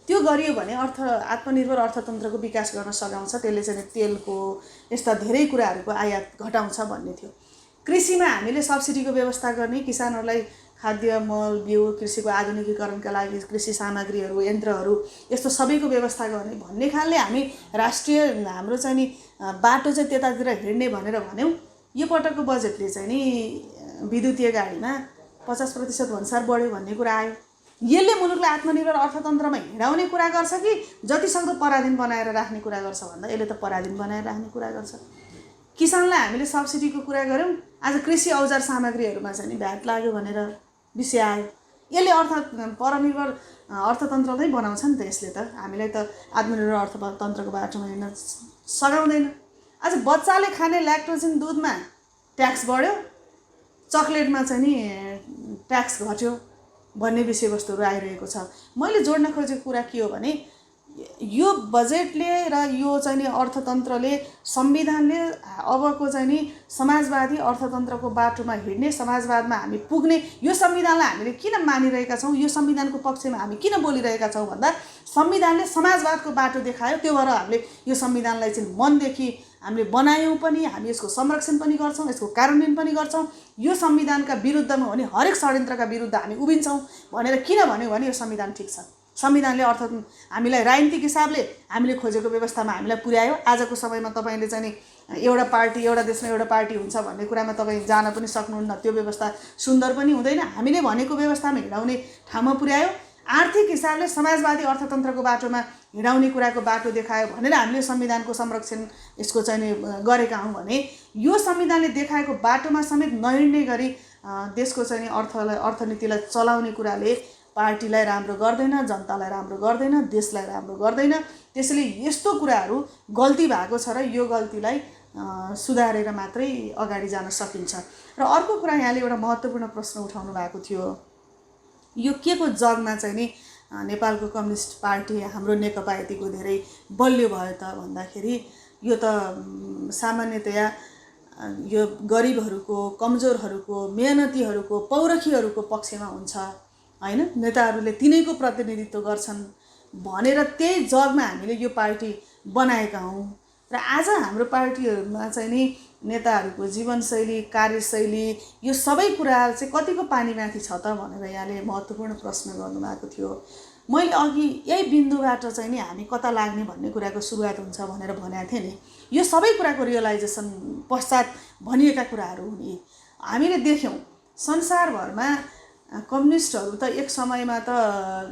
त्यो गरियो भने आत्मनिर्भर अर्थतन्त्रको विकास गर्न सघाउँछ। त्यसले चाहिँ तेलको यस्ता धेरै कुराहरूको आयात घटाउँछ भन्ने थियो। कृषिमा हामीले सब्सिडीको व्यवस्था गर्ने, किसानहरूलाई खाद्य मल, बिउ, कृषिको आधुनिकीकरणका लागि कृषि सामग्रीहरू, यन्त्रहरू, यस्तो सबैको व्यवस्था गर्ने भन्ने खालले हामी राष्ट्रिय हाम्रो चाहिँ नि बाटो चाहिँ त्यतातिर हिँड्ने भनेर भन्यौं। यो पटकको बजेटले चाहिँ नि विद्युतीय गाडीमा 50% भन्सार बढ्यो भन्ने कुरा आयो। यसले मुलुकलाई आत्मनिर्भर अर्थतन्त्रमा हिँडाउने कुरा गर्छ कि जतिसक्दो पराधीन बनाएर राख्ने कुरा गर्छ भन्दा यसले त पराधीन बनाएर राख्ने कुरा गर्छ। किसानलाई हामीले सब्सिडीको कुरा गऱ्यौँ, आज कृषि औजार सामग्रीहरूमा चाहिँ नि भ्याट लाग्यो भनेर विषय आयो। यसले परनिर्भर अर्थतन्त्र नै बनाउँछ नि त। यसले त हामीलाई त आत्मनिर्भर अर्थतन्त्रको बाटोमा हिँड्न सघाउँदैन। आज बच्चाले खाने ल्याक्टोजिन दुधमा ट्याक्स बढ्यो, चक्लेटमा चाहिँ नि ट्याक्स घट्यो भन्ने विषयवस्तुहरू आइरहेको छ। मैले जोड्न खोजेको कुरा के हो भने यो बजेटले र यो चाहिँ नि अर्थतन्त्रले संविधानले अबको चाहिँ नि समाजवादी अर्थतन्त्रको बाटोमा हिँड्ने, समाजवादमा हामी पुग्ने यो संविधानलाई हामीले किन मानिरहेका छौँ, यो संविधानको पक्षमा हामी किन बोलिरहेका छौँ भन्दा संविधानले समाजवादको बाटो देखायो। त्यो भएर हामीले यो संविधानलाई चाहिँ मनदेखि हामीले बनायौँ पनि, हामी यसको संरक्षण पनि गर्छौँ, यसको कार्यान्वयन पनि गर्छौँ। यो संविधानका विरुद्धमा हो भने हरेक षड्यन्त्रका विरुद्ध हामी उभिन्छौँ भनेर किन भन्यो भने यो संविधान ठिक छ। संविधानले हामीलाई राजनीतिक हिसाबले हामीले खोजेको व्यवस्थामा हामीलाई पुर्यायो। आजको समयमा तपाईँले चाहिँ नि एउटा पार्टी, एउटा देशमा एउटा पार्टी हुन्छ भन्ने कुरामा तपाईँ जान पनि सक्नुहुन्न। त्यो व्यवस्था सुन्दर पनि हुँदैन। हामीले भनेको व्यवस्थामा हिँडाउने ठाउँमा पुर्यायो। आर्थिक हिसाबले समाजवादी अर्थतन्त्रको बाटोमा हिँडाउने कुराको बाटो देखायो भनेर हामीले संविधानको संरक्षण यसको चाहिँ नि गरेका हौँ भने यो संविधानले देखाएको बाटोमा समेत नहिँड्ने गरी देशको चाहिँ नि अर्थनीतिलाई चलाउने कुराले पार्टीलाई राम्रो गर्दैन, जनतालाई राम्रो गर्दैन, देशलाई राम्रो गर्दैन। त्यसैले यस्तो कुराहरू गल्ती भएको छ र यो गल्तीलाई सुधारेर मात्रै अगाडि जान सकिन्छ। र अर्को कुरा यहाँले एउटा महत्त्वपूर्ण प्रश्न उठाउनु भएको थियो, यो के को जगमा चाहिँ नि नेपालको कम्युनिस्ट पार्टी हाम्रो नेकपा यतिको धेरै बलियो भयो त भन्दाखेरि यो त सामान्यतया यो गरिबहरूको, कमजोरहरूको, मेहनतीहरूको, पौरखीहरूको पक्षमा हुन्छ हैन। नेताहरूले तिनैको प्रतिनिधित्व गर्छन् भनेर त्यही जगमा हामीले यो पार्टी बनाएका हौँ। र आज हाम्रो पार्टीहरूमा चाहिँ नि नेताहरूको जीवनशैली, कार्यशैली यो सबै कुराहरू चाहिँ कतिको पानीमाथि छ त भनेर यहाँले महत्त्वपूर्ण प्रश्न गर्नुभएको थियो। मैले अघि यही बिन्दुबाट चाहिँ नि हामी कता लाग्ने भन्ने कुराको सुरुवात हुन्छ भनेर भनेको थिएँ नि। यो सबै कुराको रियलाइजेसन पश्चात भनिएका कुराहरू हुन्। हामीले देख्यौँ संसारभरमा कम्युनिस्टहरू त एक समयमा त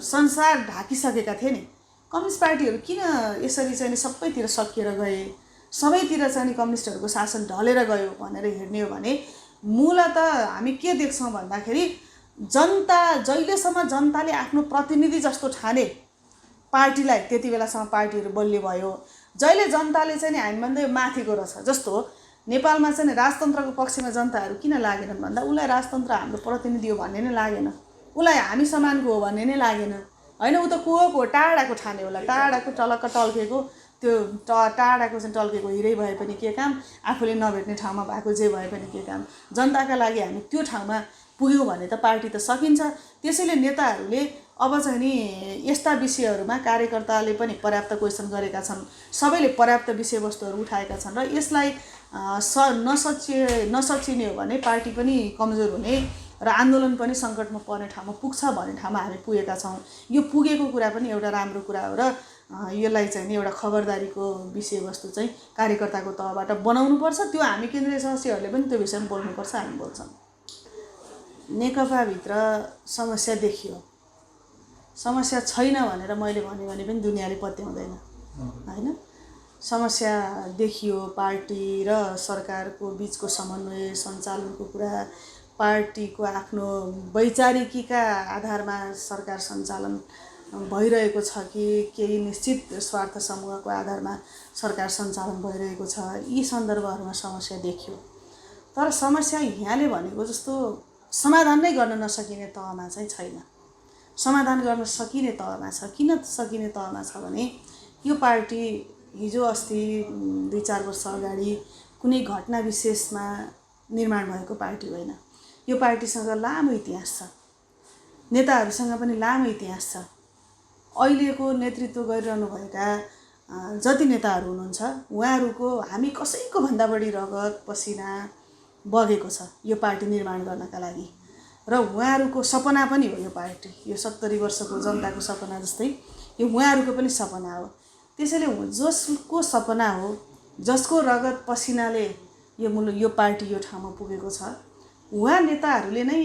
संसार ढाकिसकेका थिए नि। कम्युनिस्ट पार्टीहरू किन यसरी चाहिँ सबैतिर सकिएर गए, सबैतिर चाहिँ कम्युनिस्टहरूको शासन ढलेर गयो भनेर हेर्ने हो भने मूलत हामी के देख्छौँ भन्दाखेरि जनता जहिलेसम्म जनताले आफ्नो प्रतिनिधि जस्तो ठाने पार्टीलाई त्यति बेलासम्म पार्टीहरू बलियो भयो। जहिले जनताले चाहिँ हामीभन्दा माथिको रहेछ जस्तो नेपालमा चाहिँ राजतन्त्रको पक्षमा जनताहरू किन लागेनन् भन्दा उसलाई राजतन्त्र हाम्रो प्रतिनिधि हो भन्ने नै लागेन, उसलाई हामी समानको हो भन्ने नै लागेन हैन। ऊ त को टाढाको ठाने, उसलाई टाढाको टलक्क टल्केको त्यो टाढाको चाहिँ टल्केको हिरै भए पनि के काम, आफूले नभेट्ने ठाउँमा भएको जे भए पनि के काम। जनताका लागि हामी त्यो ठाउँमा पुग्यौँ भने त पार्टी त सकिन्छ। त्यसैले नेताहरूले अब चाहिँ नि यस्ता विषयहरूमा कार्यकर्ताले पनि पर्याप्त क्वेसन गरेका छन्, सबैले पर्याप्त विषयवस्तुहरू उठाएका छन् र यसलाई नसचिने हो भने पार्टी पनि कमजोर हुने र आन्दोलन पनि सङ्कटमा पर्ने ठाउँमा पुग्छ भन्ने ठाउँमा हामी पुगेका छौँ। यो पुगेको कुरा पनि एउटा राम्रो कुरा हो र यसलाई चाहिँ नि एउटा खबरदारीको विषयवस्तु चाहिँ कार्यकर्ताको तहबाट बनाउनुपर्छ। त्यो हामी केन्द्रीय सदस्यहरूले पनि त्यो विषयमा बोल्नुपर्छ, हामी बोल्छौँ। नेकपाभित्र समस्या देखियो, समस्या छैन भनेर मैले भने पनि दुनियाँले पत्याउँदैन हैन। समस्या देखियो, पार्टी र सरकारको बिचको समन्वय सञ्चालनको कुरा, पार्टीको आफ्नो वैचारिकीका आधारमा सरकार सञ्चालन भइरहेको छ कि केही निश्चित स्वार्थ समूहको आधारमा सरकार सञ्चालन भइरहेको छ, यी सन्दर्भहरूमा समस्या देखियो। तर समस्या यहाँले भनेको जस्तो समाधान नै गर्न नसकिने तहमा चाहिँ छैन, समाधान गर्न सकिने तहमा छ। किन सकिने तहमा छ भने यो पार्टी हिजो अस्ति 2-4 वर्ष अगाडि कुनै घटना विशेषमा निर्माण भएको पार्टी होइन। यो पार्टीसँग लामो इतिहास छ, नेताहरूसँग पनि लामो इतिहास छ। अहिलेको नेतृत्व गरिरहनुभएका जति नेताहरू हुनुहुन्छ उहाँहरूको हामी कसैको भन्दा बढी रगत पसिना बगेको छ यो पार्टी निर्माण गर्नका लागि र उहाँहरूको सपना पनि हो यो पार्टी। यो 70 वर्षको जनताको सपना जस्तै यो उहाँहरूको पनि सपना हो। त्यसैले जसको सपना हो, जसको रगत पसिनाले यो पार्टी यो ठाउँमा पुगेको छ। उहाँ नेताहरूले नै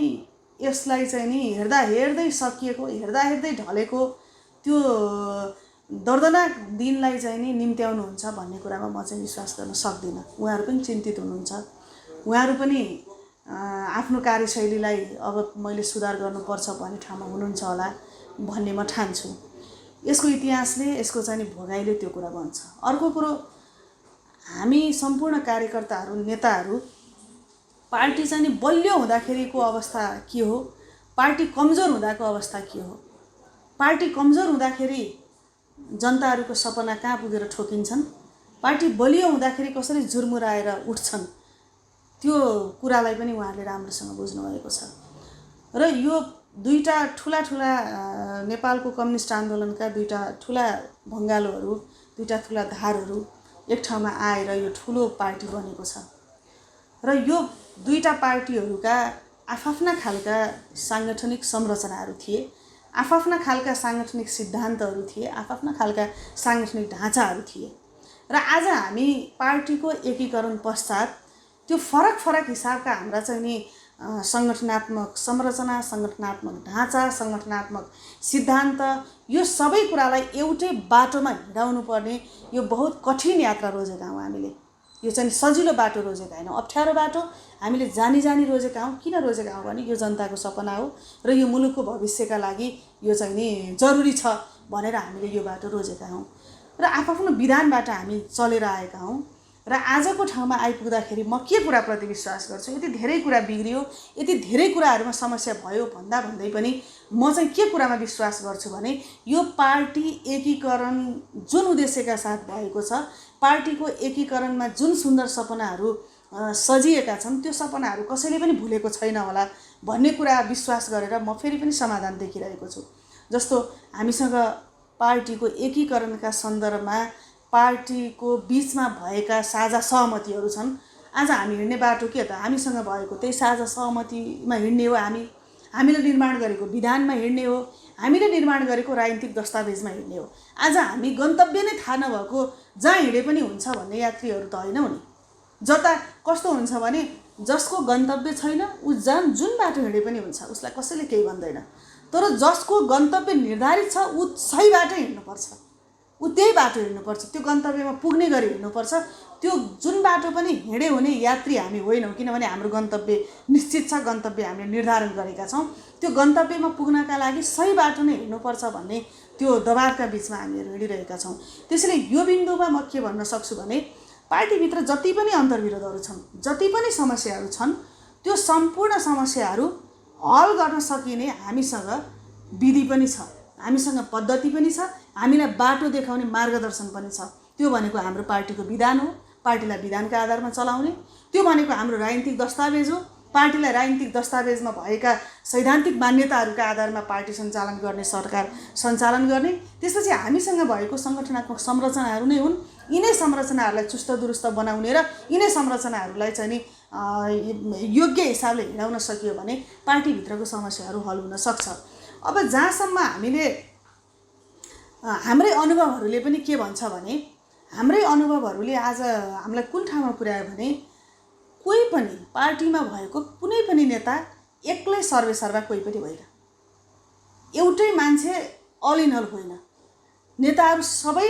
यसलाई चाहिँ नि हेर्दै सकिएको, हेर्दै ढलेको त्यो दर्दनाक दिनलाई चाहिँ नि निम्त्याउनुहुन्छ भन्ने कुरामा म चाहिँ विश्वास गर्न सक्दिनँ। उहाँहरू पनि चिन्तित हुनुहुन्छ। उहाँहरू पनि आफ्नो कार्यशैलीलाई अब मैले सुधार गर्नुपर्छ भन्ने ठाउँमा हुनुहुन्छ होला भन्ने म ठान्छु। यसको इतिहासले, यसको चाहिँ नि भोगाइले त्यो कुरा भन्छ। अर्को कुरो, हामी सम्पूर्ण कार्यकर्ताहरू, नेताहरू पार्टी चाहिँ नि बलियो हुँदाखेरिको अवस्था के हो, पार्टी कमजोर हुँदाको अवस्था के हो, पार्टी कमजोर हुँदाखेरि जनताहरूको सपना कहाँ पुगेर ठोकिन्छन्, पार्टी बलियो हुँदाखेरि कसरी झुरमुराएर उठ्छन्, त्यो कुरालाई पनि उहाँहरूले राम्रोसँग बुझ्नुभएको छ। र यो दुईटा ठुला नेपालको कम्युनिस्ट आन्दोलनका दुईटा ठुला भङ्गालोहरू, दुईटा ठुला धारहरू एक ठाउँमा आएर यो ठुलो पार्टी बनेको छ। र यो दुईटा पार्टीहरूका आफ्ना खालका साङ्गठनिक संरचनाहरू थिए, आफ्ना खालका साङ्गठनिक सिद्धान्तहरू थिए, आफ्ना खालका साङ्गठनिक ढाँचाहरू थिए। र आज हामी पार्टीको एकीकरण पश्चात त्यो फरक हिसाबका हाम्रा चाहिँ नि सङ्गठनात्मक संरचना, सङ्गठनात्मक ढाँचा, सङ्गठनात्मक सिद्धान्त, यो सबै कुरालाई एउटै बाटोमा हिँडाउनु पर्ने यो बहुत कठिन यात्रा रोजेका हौँ हामीले। यो चाहिँ सजिलो बाटो रोजेका होइन, अप्ठ्यारो बाटो हामीले जानी रोजेका हौँ। किन रोजेका हौँ भने यो जनताको सपना हो र यो मुलुकको भविष्यका लागि यो चाहिँ नि जरुरी छ भनेर हामीले यो बाटो रोजेका हौँ र आफ्नो विधानबाट हामी चलेर आएका हौँ। र आजको ठाउँमा आइपुग्दाखेरि म के कुराप्रति विश्वास गर्छु, यति धेरै कुरा बिग्रियो, यति धेरै कुराहरूमा समस्या भयो भन्दै पनि म चाहिँ के कुरामा विश्वास गर्छु भने यो पार्टी एकीकरण जुन उद्देश्यका साथ भएको छ, पार्टीको एकीकरणमा जुन सुन्दर सपनाहरू सजिएका छन्, त्यो सपनाहरू कसैले पनि भुलेको छैन होला भन्ने कुरा विश्वास गरेर म फेरि पनि समाधान देखिरहेको छु। जस्तो हामीसँग पार्टीको एकीकरणका सन्दर्भमा पार्टीको बीचमा भएका साझा सहमतिहरू छन्। आज हामी हिँड्ने बाटो के त, हामीसँग भएको त्यही साझा सहमतिमा हिँड्ने हो, हामीले निर्माण गरेको विधानमा हिँड्ने हो, हामीले निर्माण गरेको राजनीतिक दस्तावेजमा हिँड्ने हो। आज हामी गन्तव्य नै थाहा नभएको जहाँ हिँडे पनि हुन्छ भन्ने यात्रीहरू त होइनौँ नि। जता कस्तो हुन्छ भने जसको गन्तव्य छैन ऊ जुन बाटो हिँडे पनि हुन्छ, उसलाई कसैले केही भन्दैन। तर जसको गन्तव्य निर्धारित छ ऊ सही बाटो हिँड्नुपर्छ, ऊ त्यही बाटो हिँड्नुपर्छ, त्यो गन्तव्यमा पुग्ने गरी हिँड्नुपर्छ। त्यो जुन बाटो पनि हिँडे हुने यात्री हामी होइनौँ, किनभने हाम्रो गन्तव्य निश्चित छ, गन्तव्य हामीले निर्धारण गरेका छौँ। त्यो गन्तव्यमा पुग्नका लागि सही बाटो नै हिँड्नुपर्छ भन्ने त्यो दबावका बिचमा हामीहरू हिँडिरहेका छौँ। त्यसैले यो बिन्दुमा म के भन्न सक्छु भने पार्टीभित्र जति पनि अन्तर्विरोधहरू छन्, जति पनि समस्याहरू छन्, त्यो सम्पूर्ण समस्याहरू हल गर्न सकिने हामीसँग विधि पनि छ, हामीसँग पद्धति पनि छ, हामीलाई बाटो देखाउने मार्गदर्शन पनि छ। त्यो भनेको हाम्रो पार्टीको विधान हो, पार्टीलाई विधानका आधारमा चलाउने। त्यो भनेको हाम्रो राजनीतिक दस्तावेज हो, पार्टीलाई राजनीतिक दस्तावेजमा भएका सैद्धान्तिक मान्यताहरूका आधारमा पार्टी सञ्चालन गर्ने, सरकार सञ्चालन गर्ने। त्यसपछि हामीसँग भएको सङ्गठनात्मक संरचनाहरू नै हुन्। यिनै संरचनाहरूलाई चुस्त दुरुस्त बनाउने र यिनै संरचनाहरूलाई चाहिँ नि योग्य हिसाबले हिँडाउन सकियो भने पार्टीभित्रको समस्याहरू हल हुन सक्छ। अब जहाँसम्म हाम्रै अनुभवहरूले पनि के भन्छ भने हाम्रै अनुभवहरूले आज हामीलाई कुन ठाउँमा पुर्यायो भने कोही पनि पार्टीमा भएको कुनै पनि नेता एक्लै सर्वेसर्वा कोही पनि होइन, एउटै मान्छे अल इन अल होइन। नेताहरू सबै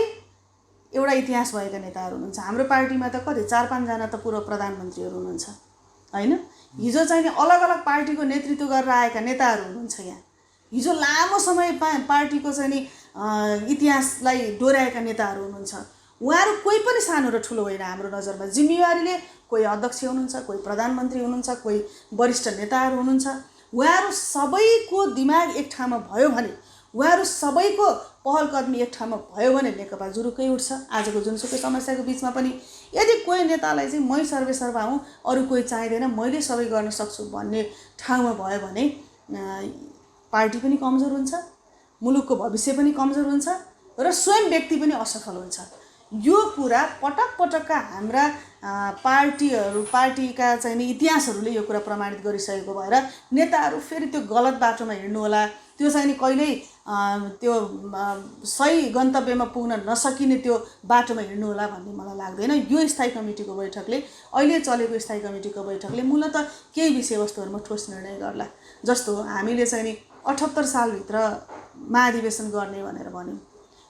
एउटा इतिहास भएका नेताहरू हुनुहुन्छ। हाम्रो पार्टीमा त कति 4-5 जना त पूर्व प्रधानमन्त्रीहरू हुनुहुन्छ हैन। हिजो चाहिँ अलग अलग पार्टीको नेतृत्व गरेर आएका नेताहरू हुनुहुन्छ। यहाँ हिजो लामो समय पार्टीको चाहिँ नि इतिहासलाई डोर्याएका नेताहरू हुनुहुन्छ। उहाँहरू कोही पनि सानो र ठुलो होइन हाम्रो नजरमा। जिम्मेवारीले कोही अध्यक्ष हुनुहुन्छ, कोही प्रधानमन्त्री हुनुहुन्छ, कोही वरिष्ठ नेताहरू हुनुहुन्छ। उहाँहरू सबैको दिमाग एक ठाउँमा भयो भने, उहाँहरू सबैको पहल कदमी एक ठाउँमा भयो भने नेकपा जुरुक्कै उठ्छ। आजको जुनसुकै समस्याको बिचमा पनि यदि कोही नेतालाई चाहिँ मै सर्वेसर्वा हुँ, अरू कोही चाहिँदैन, मैले सबै गर्न सक्छु भन्ने ठाउँमा भयो भने पार्टी पनि कमजोर हुन्छ, मुलुकको भविष्य पनि कमजोर हुन्छ र स्वयं व्यक्ति पनि असफल हुन्छ। यो कुरा पटक पटकका हाम्रा पार्टीका चाहिँ नि इतिहासहरूले यो कुरा प्रमाणित गरिसकेको भएर नेताहरू फेरि त्यो गलत बाटोमा हिँड्नु होला, त्यो चाहिँ नि कहिल्यै त्यो सही गन्तव्यमा पुग्न नसकिने त्यो बाटोमा हिँड्नु होला भन्ने मलाई लाग्दैन। यो स्थायी कमिटीको बैठकले, अहिले चलेको स्थायी कमिटीको बैठकले मूलत केही विषयवस्तुहरूमा ठोस निर्णय गर्ला। जस्तो हामीले चाहिँ नि 78 सालभित्र महाधिवेशन गर्ने भनेर भन्यौँ।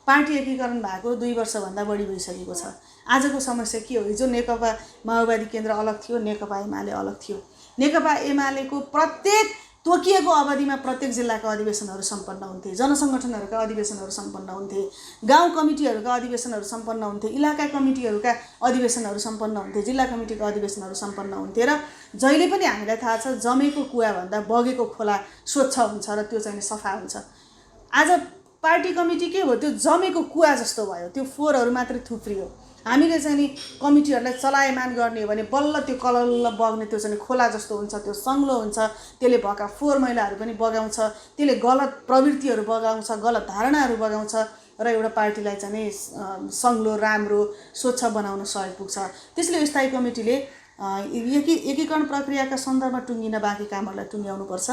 पार्टी एकीकरण भएको 2 वर्षभन्दा बढी भइसकेको छ। आजको समस्या के हो? हिजो नेकपा माओवादी केन्द्र अलग थियो, नेकपा एमाले अलग थियो। नेकपा एमालेको प्रत्येक तोकिएको अवधिमा प्रत्येक जिल्लाका अधिवेशनहरू सम्पन्न हुन्थे, जनसङ्गठनहरूका अधिवेशनहरू सम्पन्न हुन्थे, गाउँ कमिटीहरूका अधिवेशनहरू सम्पन्न हुन्थे, इलाका कमिटीहरूका अधिवेशनहरू सम्पन्न हुन्थे, जिल्ला कमिटीका अधिवेशनहरू सम्पन्न हुन्थे। र जहिले पनि हामीलाई थाहा छ जमेको कुवाभन्दा बगेको खोला स्वच्छ हुन्छ र त्यो चाहिँ सफा हुन्छ। आज पार्टी कमिटी के हो? त्यो जमेको कुवा जस्तो भयो, त्यो फोहोरहरू मात्रै थुप्रियो। हामीले चाहिँ नि कमिटीहरूलाई चलायमान गर्ने हो भने बल्ल त्यो कलल्ल बग्ने त्यो चाहिँ खोला जस्तो हुन्छ, त्यो सङ्लो हुन्छ, त्यसले भएका फोहोर मैलाहरू पनि बगाउँछ, त्यसले गलत प्रवृत्तिहरू बगाउँछ, गलत धारणाहरू बगाउँछ र एउटा पार्टीलाई चाहिँ नि सङ्लो, राम्रो, स्वच्छ बनाउन सहयोग पुग्छ। त्यसले स्थायी कमिटीले एकीकरण प्रक्रियाका सन्दर्भमा टुङ्गिन बाँकी कामहरूलाई टुङ्ग्याउनुपर्छ।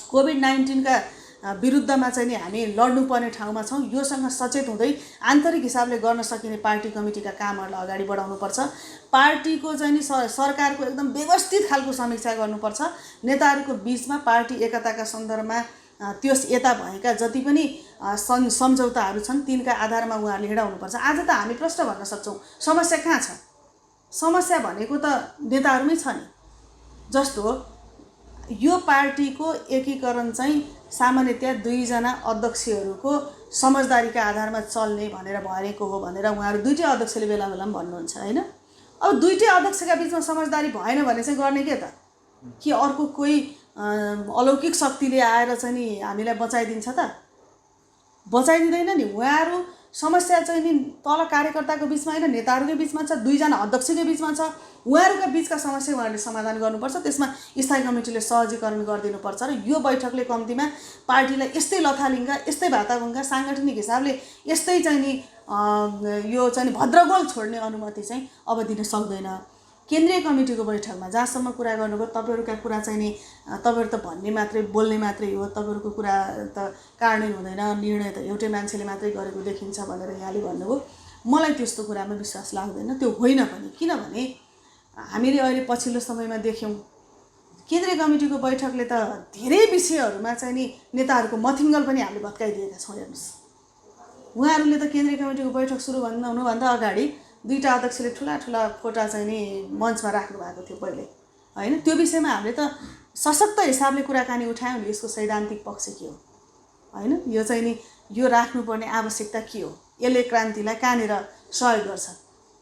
कोभिड-19 का विरुद्धमा चाहिँ नि हामी लड्नुपर्ने ठाउँमा छौँ। योसँग सचेत हुँदै आन्तरिक हिसाबले गर्न सकिने पार्टी कमिटीका कामहरूलाई अगाडि बढाउनुपर्छ। पार्टीको चाहिँ नि सरकारको एकदम व्यवस्थित खालको समीक्षा गर्नुपर्छ। नेताहरूको बिचमा पार्टी एकताका सन्दर्भमा त्यस यता भएका जति पनि सम्झौताहरू छन् तिनका आधारमा उहाँहरूले हिँडाउनुपर्छ। आज त हामी प्रश्न भन्न सक्छौँ समस्या कहाँ छ? समस्या भनेको त नेताहरूमै छ नि। जस्तो यो पार्टीको एकीकरण चाहिँ सामान्यतया 2 जना अध्यक्षहरूको समझदारीका आधारमा चल्ने भनेर भनेको हो भनेर उहाँहरू दुईटै अध्यक्षले बेला बेलामा भन्नुहुन्छ हैन। अब दुईटै अध्यक्षका बिचमा समझदारी भएन भने चाहिँ गर्ने के त? कि अर्को कोही अलौकिक शक्तिले आएर चाहिँ नि हामीलाई बचाइदिन्छ त? बचाइदिँदैन नि। उहाँहरू समस्या चाहिँ नि तल कार्यकर्ताको बिचमा हैन, नेताहरूकै बिचमा छ, 2 जना अध्यक्षकै बिचमा छ। उहाँहरूका बिचका समस्या उहाँहरूले समाधान गर्नुपर्छ। त्यसमा स्थायी कमिटीले सहजीकरण गरिदिनुपर्छ र यो बैठकले कम्तीमा पार्टीलाई यस्तै लथालिङ्ग, यस्तै भाताभुङ्गा, साङ्गठनिक हिसाबले यस्तै चाहिँ नि यो चाहिँ नि भद्रगोल छोड्ने अनुमति चाहिँ अब दिन सक्दैन। केन्द्रीय कमिटीको बैठकमा जहाँसम्म कुरा गर्नुभयो, तपाईँहरूका कुरा चाहिँ नि तपाईँहरू त भन्ने मात्रै, बोल्ने मात्रै हो, तपाईँहरूको कुरा त कार्यान्वयन हुँदैन, निर्णय त एउटै मान्छेले मात्रै गरेको देखिन्छ भनेर यहाँले भन्नुभयो। मलाई त्यस्तो कुरामा विश्वास लाग्दैन। त्यो होइन पनि। किनभने हामीले अहिले पछिल्लो समयमा देख्यौँ केन्द्रीय कमिटीको बैठकले त धेरै विषयहरूमा चाहिँ नि नेताहरूको मथिङ्गल पनि हामीले भत्काइदिएका छौँ। हेर्नुहोस्, उहाँहरूले त केन्द्रीय कमिटीको बैठक सुरु हुनुभन्दा अगाडि 2टा अध्यक्षले ठुला ठुला फोटा चाहिँ नि मञ्चमा राख्नु भएको थियो पहिले हैन। त्यो विषयमा हामीले त सशक्त हिसाबले कुराकानी उठायौँ नि, यसको सैद्धान्तिक पक्ष के हो हैन, यो चाहिँ नि यो राख्नुपर्ने आवश्यकता के हो, यसले क्रान्तिलाई कहाँनिर सहयोग गर्छ,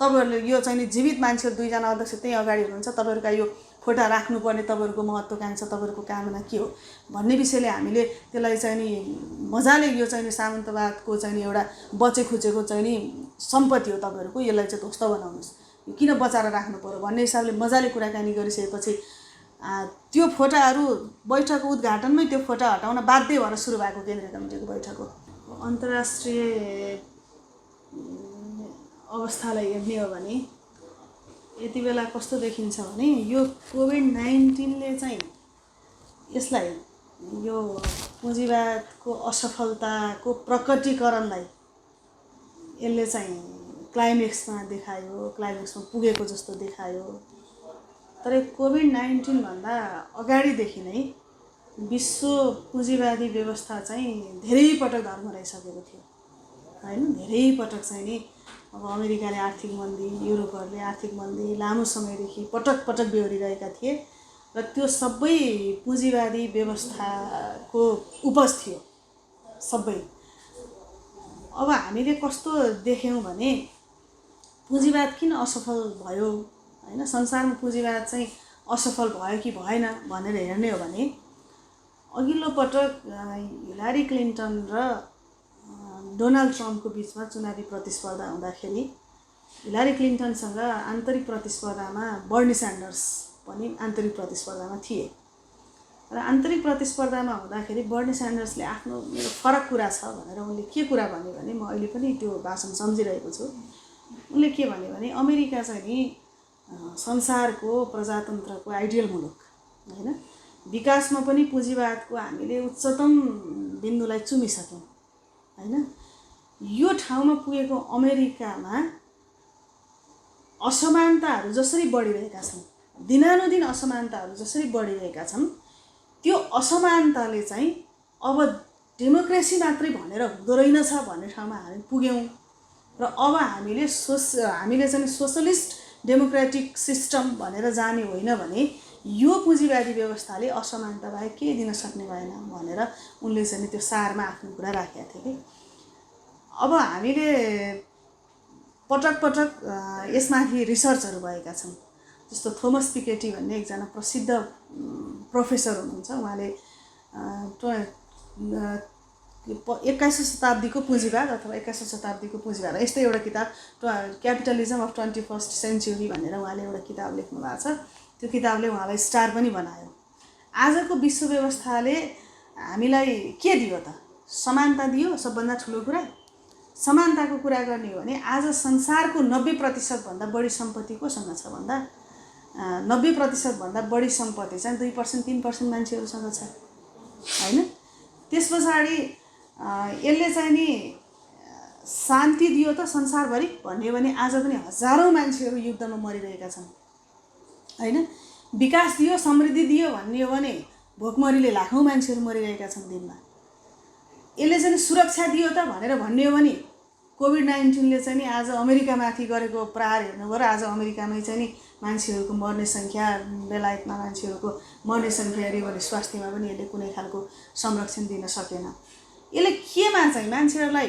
तपाईँहरूले यो चाहिँ नि जीवित मान्छेहरू 2 जना अध्यक्ष त्यही अगाडि हुनुहुन्छ, तपाईँहरूका यो फोटा राख्नुपर्ने तपाईँहरूको महत्त्वाकांक्षा, तपाईँहरूको कामना के हो भन्ने विषयले हामीले त्यसलाई चाहिँ नि मजाले यो चाहिँ नि सामन्तवादको चाहिँ नि एउटा बचेखुचेको चाहिँ नि सम्पत्ति हो तपाईँहरूको, यसलाई चाहिँ ध्वस्त बनाउनुहोस्, यो किन बचाएर राख्नु पर्यो भन्ने हिसाबले मजाले कुराकानी गरिसकेपछि त्यो फोटाहरू बैठकको उद्घाटनमै त्यो फोटा हटाउन बाध्य भएर सुरु भएको केन्द्रीय कमिटीको बैठक हो। अन्तर्राष्ट्रिय अवस्थालाई हेर्ने हो भने यति बेला कस्तो देखिन्छ भने यो कोभिड-19ले चाहिँ यसलाई यो पुँजीवादको असफलताको प्रकटीकरणलाई यसले चाहिँ क्लाइमेक्समा देखायो, क्लाइमेक्समा पुगेको जस्तो देखायो। तर कोभिड-19 भन्दा अगाडिदेखि नै विश्व पुँजीवादी व्यवस्था चाहिँ धेरै पटक धर्मराइसकेको थियो हैन। धेरै पटक चाहिँ नि अब अमेरिकाले आर्थिक मन्दी, युरोपहरूले आर्थिक मन्दी लामो समयदेखि पटक पटक बेहोरिरहेका थिए र त्यो सबै पुँजीवादी व्यवस्थाको उपज थियो सबै। अब हामीले कस्तो देख्यौँ भने पुँजीवाद किन असफल भयो हैन, संसारमा पुँजीवाद चाहिँ असफल भयो कि भएन भनेर हेर्ने हो भने अघिल्लो पटक हिलारी क्लिन्टन र डोनाल्ड ट्रम्पको बिचमा चुनावी प्रतिस्पर्धा हुँदाखेरि हिलारी क्लिन्टनसँग आन्तरिक प्रतिस्पर्धामा बर्नी स्यान्डर्स पनि आन्तरिक प्रतिस्पर्धामा थिए र आन्तरिक प्रतिस्पर्धामा हुँदाखेरि बर्नी स्यान्डर्सले आफ्नो मेरो फरक कुरा छ भनेर उनले के कुरा भन्यो भने म अहिले पनि त्यो भाषण सम्झिरहेको छु। उनले के भन्यो भने अमेरिका चाहिँ नि संसारको प्रजातन्त्रको आइडियल मुलुक हैन, विकासमा पनि पुँजीवादको हामीले उच्चतम बिन्दुलाई चुमिसक्यौँ हैन। यो ठाउँमा पुगेको अमेरिकामा असमानताहरू जसरी बढिरहेका छन्, दिनानुदिन असमानताहरू जसरी बढिरहेका छन्, त्यो असमानताले चाहिँ अब डेमोक्रेसी मात्रै भनेर हुँदो रहेनछ भन्ने ठाउँमा हामी पुग्यौँ र अब हामीले चाहिँ सोशलिस्ट डेमोक्रेटिक सिस्टम भनेर जाने होइन भने यो पुँजीवादी व्यवस्थाले असमानता बाहेक के दिन सक्ने भएन भनेर उनले चाहिँ त्यो सारमा आफ्नो कुरा राखेका थिए कि अब हामीले पटक पटक यसमाथि रिसर्चहरू भएका छन्। जस्तो थोमस पिकेटी भन्ने एकजना प्रसिद्ध प्रोफेसर हुनुहुन्छ, उहाँले 21औं शताब्दीको पुँजीवाद अथवा 21औं शताब्दीको पुँजीवाद यस्तै एउटा किताब क्यापिटलिजम अफ 21st सेन्चुरी भनेर उहाँले एउटा किताब लेख्नु भएको छ। त्यो किताबले उहाँलाई स्टार पनि बनायो। आजको विश्व व्यवस्थाले हामीलाई के दियो त? समानता दियो। सबभन्दा ठुलो कुरा समानताको कुरा गर्ने हो भने आज संसारको 90% भन्दा बढी सम्पत्ति कोसँग छ भन्दा 90% भन्दा बढी सम्पत्ति चाहिँ 2% 3% मान्छेहरूसँग छ हैन। त्यसपछि यसले चाहिँ नि शान्ति दियो त संसारभरि भन्यो भने आज पनि हजारौं मान्छेहरू युद्धमा मरिरहेका छन् हैन। विकास दियो, समृद्धि दियो भन्ने हो भने भोकमरीले लाखौं मान्छेहरू मरिरहेका छन् दिनमा। यसले चाहिँ सुरक्षा दियो त भनेर भन्ने हो भने कोभिड-19ले चाहिँ नि आज अमेरिकामाथि गरेको प्रहार हेर्नुभयो र आज अमेरिकामै चाहिँ नि मान्छेहरूको मर्ने संख्या, बेलायतमा मान्छेहरूको मर्ने संख्या हेऱ्यो भने स्वास्थ्यमा पनि यसले कुनै खालको संरक्षण दिन सकेन। यसले केमा चाहिँ मान्छेहरूलाई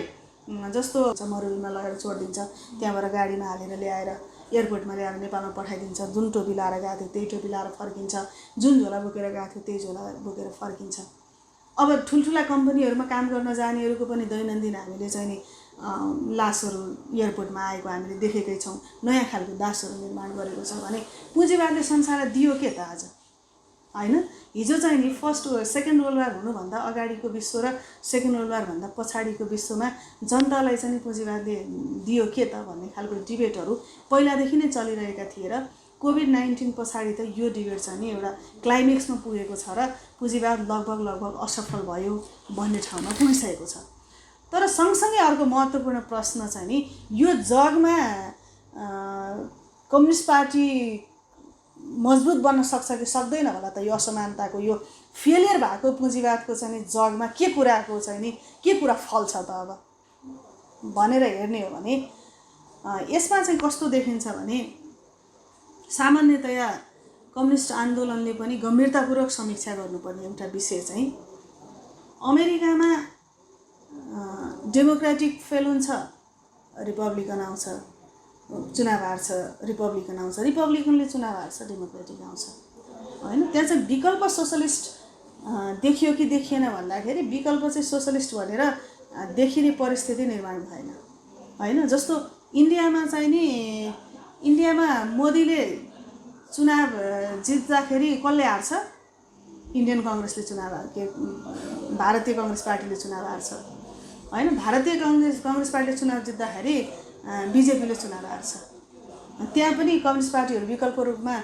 जस्तो मरुभूमिमा लगेर छोडिदिन्छ, त्यहाँबाट गाडीमा हालेर ल्याएर एयरपोर्टमा ल्याएर नेपालमा पठाइदिन्छ। जुन टोपी लाएर गएको थियो त्यही टोपी लाएर फर्किन्छ, जुन झोला बोकेर गएको थियो त्यही झोला बोकेर फर्किन्छ। अब ठुल्ठुला कम्पनीहरूमा काम गर्न जानेहरूको पनि दैनन्दिन हामीले चाहिँ नि लासहरू एयरपोर्टमा आएको हामीले देखेकै छौँ। नयाँ खालको दासहरू निर्माण गरेको छ भने पुँजीवादले संसारलाई दियो के त आज हैन। हिजो चाहिँ नि सेकेन्ड वर्ल्ड वार हुनुभन्दा अगाडिको विश्व र सेकेन्ड वर्ल्ड वार भन्दा पछाडिको विश्वमा जनतालाई चाहिँ पुँजीवादले दियो के त भन्ने खालको डिबेटहरू पहिलादेखि नै चलिरहेका थिए र कोभिड-19 पछाडि त यो डिबेट चाहिँ नि एउटा क्लाइमेक्समा पुगेको छ र पुँजीवाद लगभग असफल भयो भन्ने ठाउँमा पुगिसकेको छ। तर सँगसँगै अर्को महत्त्वपूर्ण प्रश्न चाहिँ नि यो जगमा कम्युनिस्ट पार्टी मजबुत बन्न सक्छ कि सक्दैन होला त? यो असमानताको यो फेलियर भएको पुँजीवादको चाहिँ नि जगमा के कुराको चाहिँ नि के कुरा फल्छ त अब भनेर हेर्ने हो भने यसमा चाहिँ कस्तो देखिन्छ भने सामान्यतया कम्युनिस्ट आन्दोलनले पनि गम्भीरतापूर्वक समीक्षा गर्नुपर्ने एउटा विषय चाहिँ अमेरिकामा डेमोक्रेटिक फेल हुन्छ, रिपब्लिकन आउँछ, चुनाव हार्छ, रिपब्लिकन आउँछ, रिपब्लिकनले चुनाव हार्छ, डेमोक्रेटिक आउँछ हैन। त्यहाँ चाहिँ विकल्प सोशलिस्ट देखियो कि देखिएन भन्दाखेरि विकल्प चाहिँ सोशलिस्ट भनेर देखिने परिस्थिति निर्माण भएन हैन। जस्तो इन्डियामा चाहिँ नि इन्डियामा मोदीले चुनाव जित्दाखेरि कसले हार्छ? इन्डियन कांग्रेसले चुनाव के भारतीय कांग्रेस पार्टीले चुनाव हार्छ हैन। भारतीय कांग्रेस पार्टीले चुनाव जित्दाखेरि बीजेपीले चुनाव हार्छ। त्यहाँ पनि कम्युनिस्ट पार्टीहरू विकल्प रूपमा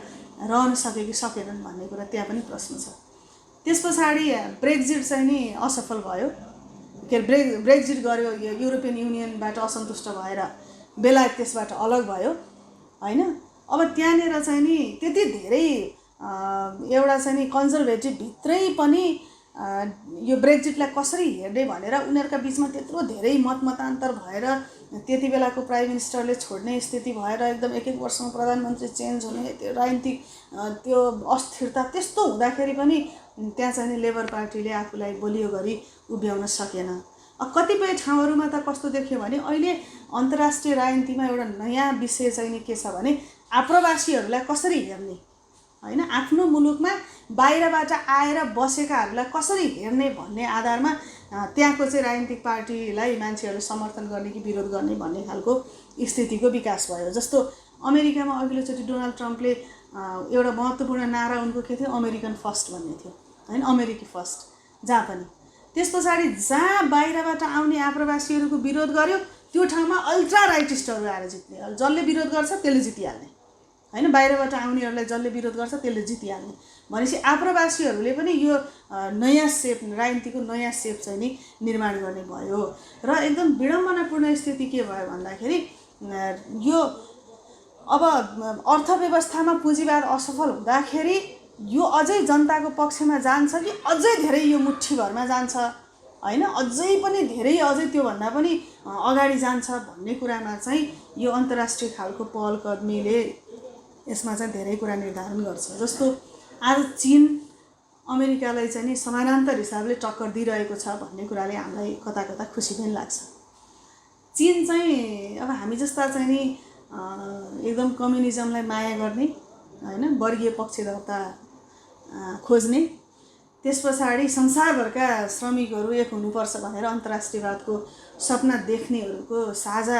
रहन सके कि सकेनन् भन्ने कुरा त्यहाँ पनि प्रश्न छ। त्यसपछि ब्रेक्जिट चाहिँ नि असफल भयो के ब्रेक्जिट गर्यो, युरोपियन युनियनबाट असन्तुष्ट भएर बेलायत त्यसबाट अलग भयो हैन। अब त्यहाँनेर चाहिँ नि त्यति धेरै एउटा चाहिँ नि कन्जर्भेटिभ भित्रै पनि यो ब्रेक्जिटलाई कसरी हेर्ने भनेर उनीहरुका बीचमा त्यत्रो धेरै मतमतान्तर भएर त्यति बेलाको प्राइम मिनिस्टरले छोड्ने स्थिति भएर एकदम एक वर्षमा प्रधानमन्त्री चेन्ज हुने त्यो राजनीतिक त्यो अस्थिरता त्यस्तो हुँदाखेरि पनि त्यहाँ चाहिँ लेबर पार्टीले आफूलाई बलियो गरी उभ्याउन सकेन। कतिपय ठाउँहरुमा त कस्तो देखियो भने अहिले अन्तर्राष्ट्रिय राजनीतिमा एउटा नयाँ विषय चाहिँ नि के छ भने आप्रवासीहरुलाई कसरी हेर्ने हैन, आफ्नो मुलुकमा बाहिरबाट आएर बसेकाहरुलाई कसरी हेर्ने भन्ने आधारमा त्यहाँको चाहिँ राजनीतिक पार्टीलाई मान्छेहरुले समर्थन गर्ने कि विरोध गर्ने भन्ने खालको स्थितिको विकास भयो। जस्तो अमेरिकामा अघिल्लोचोटि डोनाल्ड ट्रम्पले एउटा महत्त्वपूर्ण नारा उनको के थियो, अमेरिकन फर्स्ट भन्ने थियो हैन, अमेरिकी फर्स्ट। जहाँ पनि त्यसपछि जहाँ बाहिरबाट आउने आप्रवासीहरुको विरोध गर्यो त्यो ठाउँमा अल्ट्रा राइटिस्टहरु आएर जित्ने, जसले विरोध गर्छ त्यसले जितिहाल्ने हैन, बाहिरबाट आउनेहरूलाई जसले विरोध गर्छ त्यसले जितिहाल्ने भनेपछि आप्रवासीहरूले पनि यो नयाँ सेप, राजनीतिको नयाँ सेप चाहिँ नि निर्माण गर्ने भयो। र एकदम विडम्बनापूर्ण स्थिति के भयो भन्दाखेरि यो अब अर्थव्यवस्थामा पुँजीवाद असफल हुँदाखेरि यो अझै जनताको पक्षमा जान्छ कि अझै धेरै यो मुठ्ठीभरमा जान्छ हैन, अझै पनि धेरै, अझै त्योभन्दा पनि अगाडि जान्छ भन्ने कुरामा चाहिँ यो अन्तर्राष्ट्रिय खालको पहल कदमीले यसमा चाहिँ धेरै कुरा निर्धारण गर्छ। जस्तो आज चीन अमेरिकालाई चाहिँ नि समानान्तर हिसाबले टक्कर दिइरहेको छ भन्ने कुराले हामीलाई कता कता खुसी पनि लाग्छ। चीन चाहिँ अब हामी जस्ता चाहिँ नि एकदम कम्युनिजमलाई माया गर्ने हैन, वर्गीय पक्षधरता खोज्ने, त्यस पछाडि संसारभरका श्रमिकहरू एक हुनुपर्छ भनेर अन्तर्राष्ट्रियवादको सपना देख्नेहरूको साझा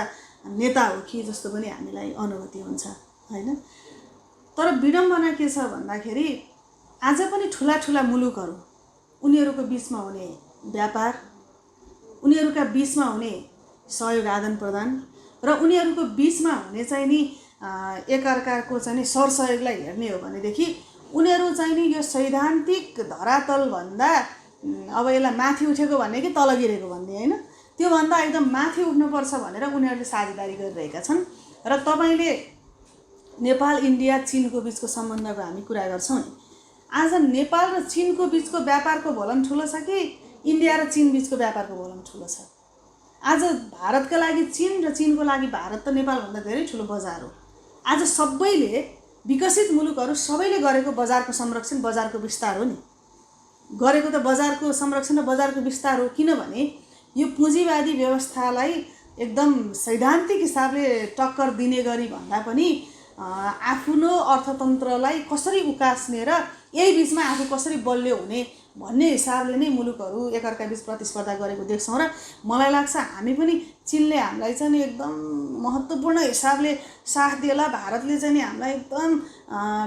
नेता हो कि जस्तो पनि हामीलाई अनुभूति हुन्छ हैन। तर विडम्बना के छ भन्दाखेरि आज पनि ठुला ठुला मुलुकहरू, उनीहरूको बिचमा हुने व्यापार, उनीहरूका बिचमा हुने सहयोग आदान प्रदान र उनीहरूको बिचमा हुने चाहिँ नि एकअर्काको चाहिँ नि सरसहयोगलाई हेर्ने हो भनेदेखि उनीहरू चाहिँ नि यो सैद्धान्तिक धरातलभन्दा अब यसलाई माथि उठेको भन्ने कि तल गिरेको भन्ने हैन, त्योभन्दा एकदम माथि उठ्नुपर्छ भनेर उनीहरूले साझेदारी गरिरहेका छन्। र तपाईँले नेपाल, इन्डिया, चीनको बिचको सम्बन्धको हामी कुरा गर्छौँ नि, आज नेपाल र चीनको बिचको व्यापारको भोलम ठुलो छ कि इन्डिया र चीन बिचको व्यापारको भोलम ठुलो छ? आज भारतका लागि चीन र चीनको लागि भारत त नेपालभन्दा धेरै ठुलो बजार हो। आज सबैले, विकसित मुलुकहरू सबैले गरेको बजारको संरक्षण, बजारको विस्तार हो नि, गरेको त बजारको संरक्षण र बजारको विस्तार हो। किनभने यो पुँजीवादी व्यवस्थालाई एकदम सैद्धान्तिक हिसाबले टक्कर दिने गरी भन्दा पनि आफ्नो अर्थतन्त्रलाई कसरी उकास्ने र यही बिचमा आफू कसरी बलियो हुने भन्ने हिसाबले नै मुलुकहरू एकअर्का बिच प्रतिस्पर्धा गरेको देख्छौँ। र मलाई लाग्छ हामी पनि चीनले हामीलाई चाहिँ एकदम महत्त्वपूर्ण हिसाबले साथ दिएला, भारतले चाहिँ हामीलाई एकदम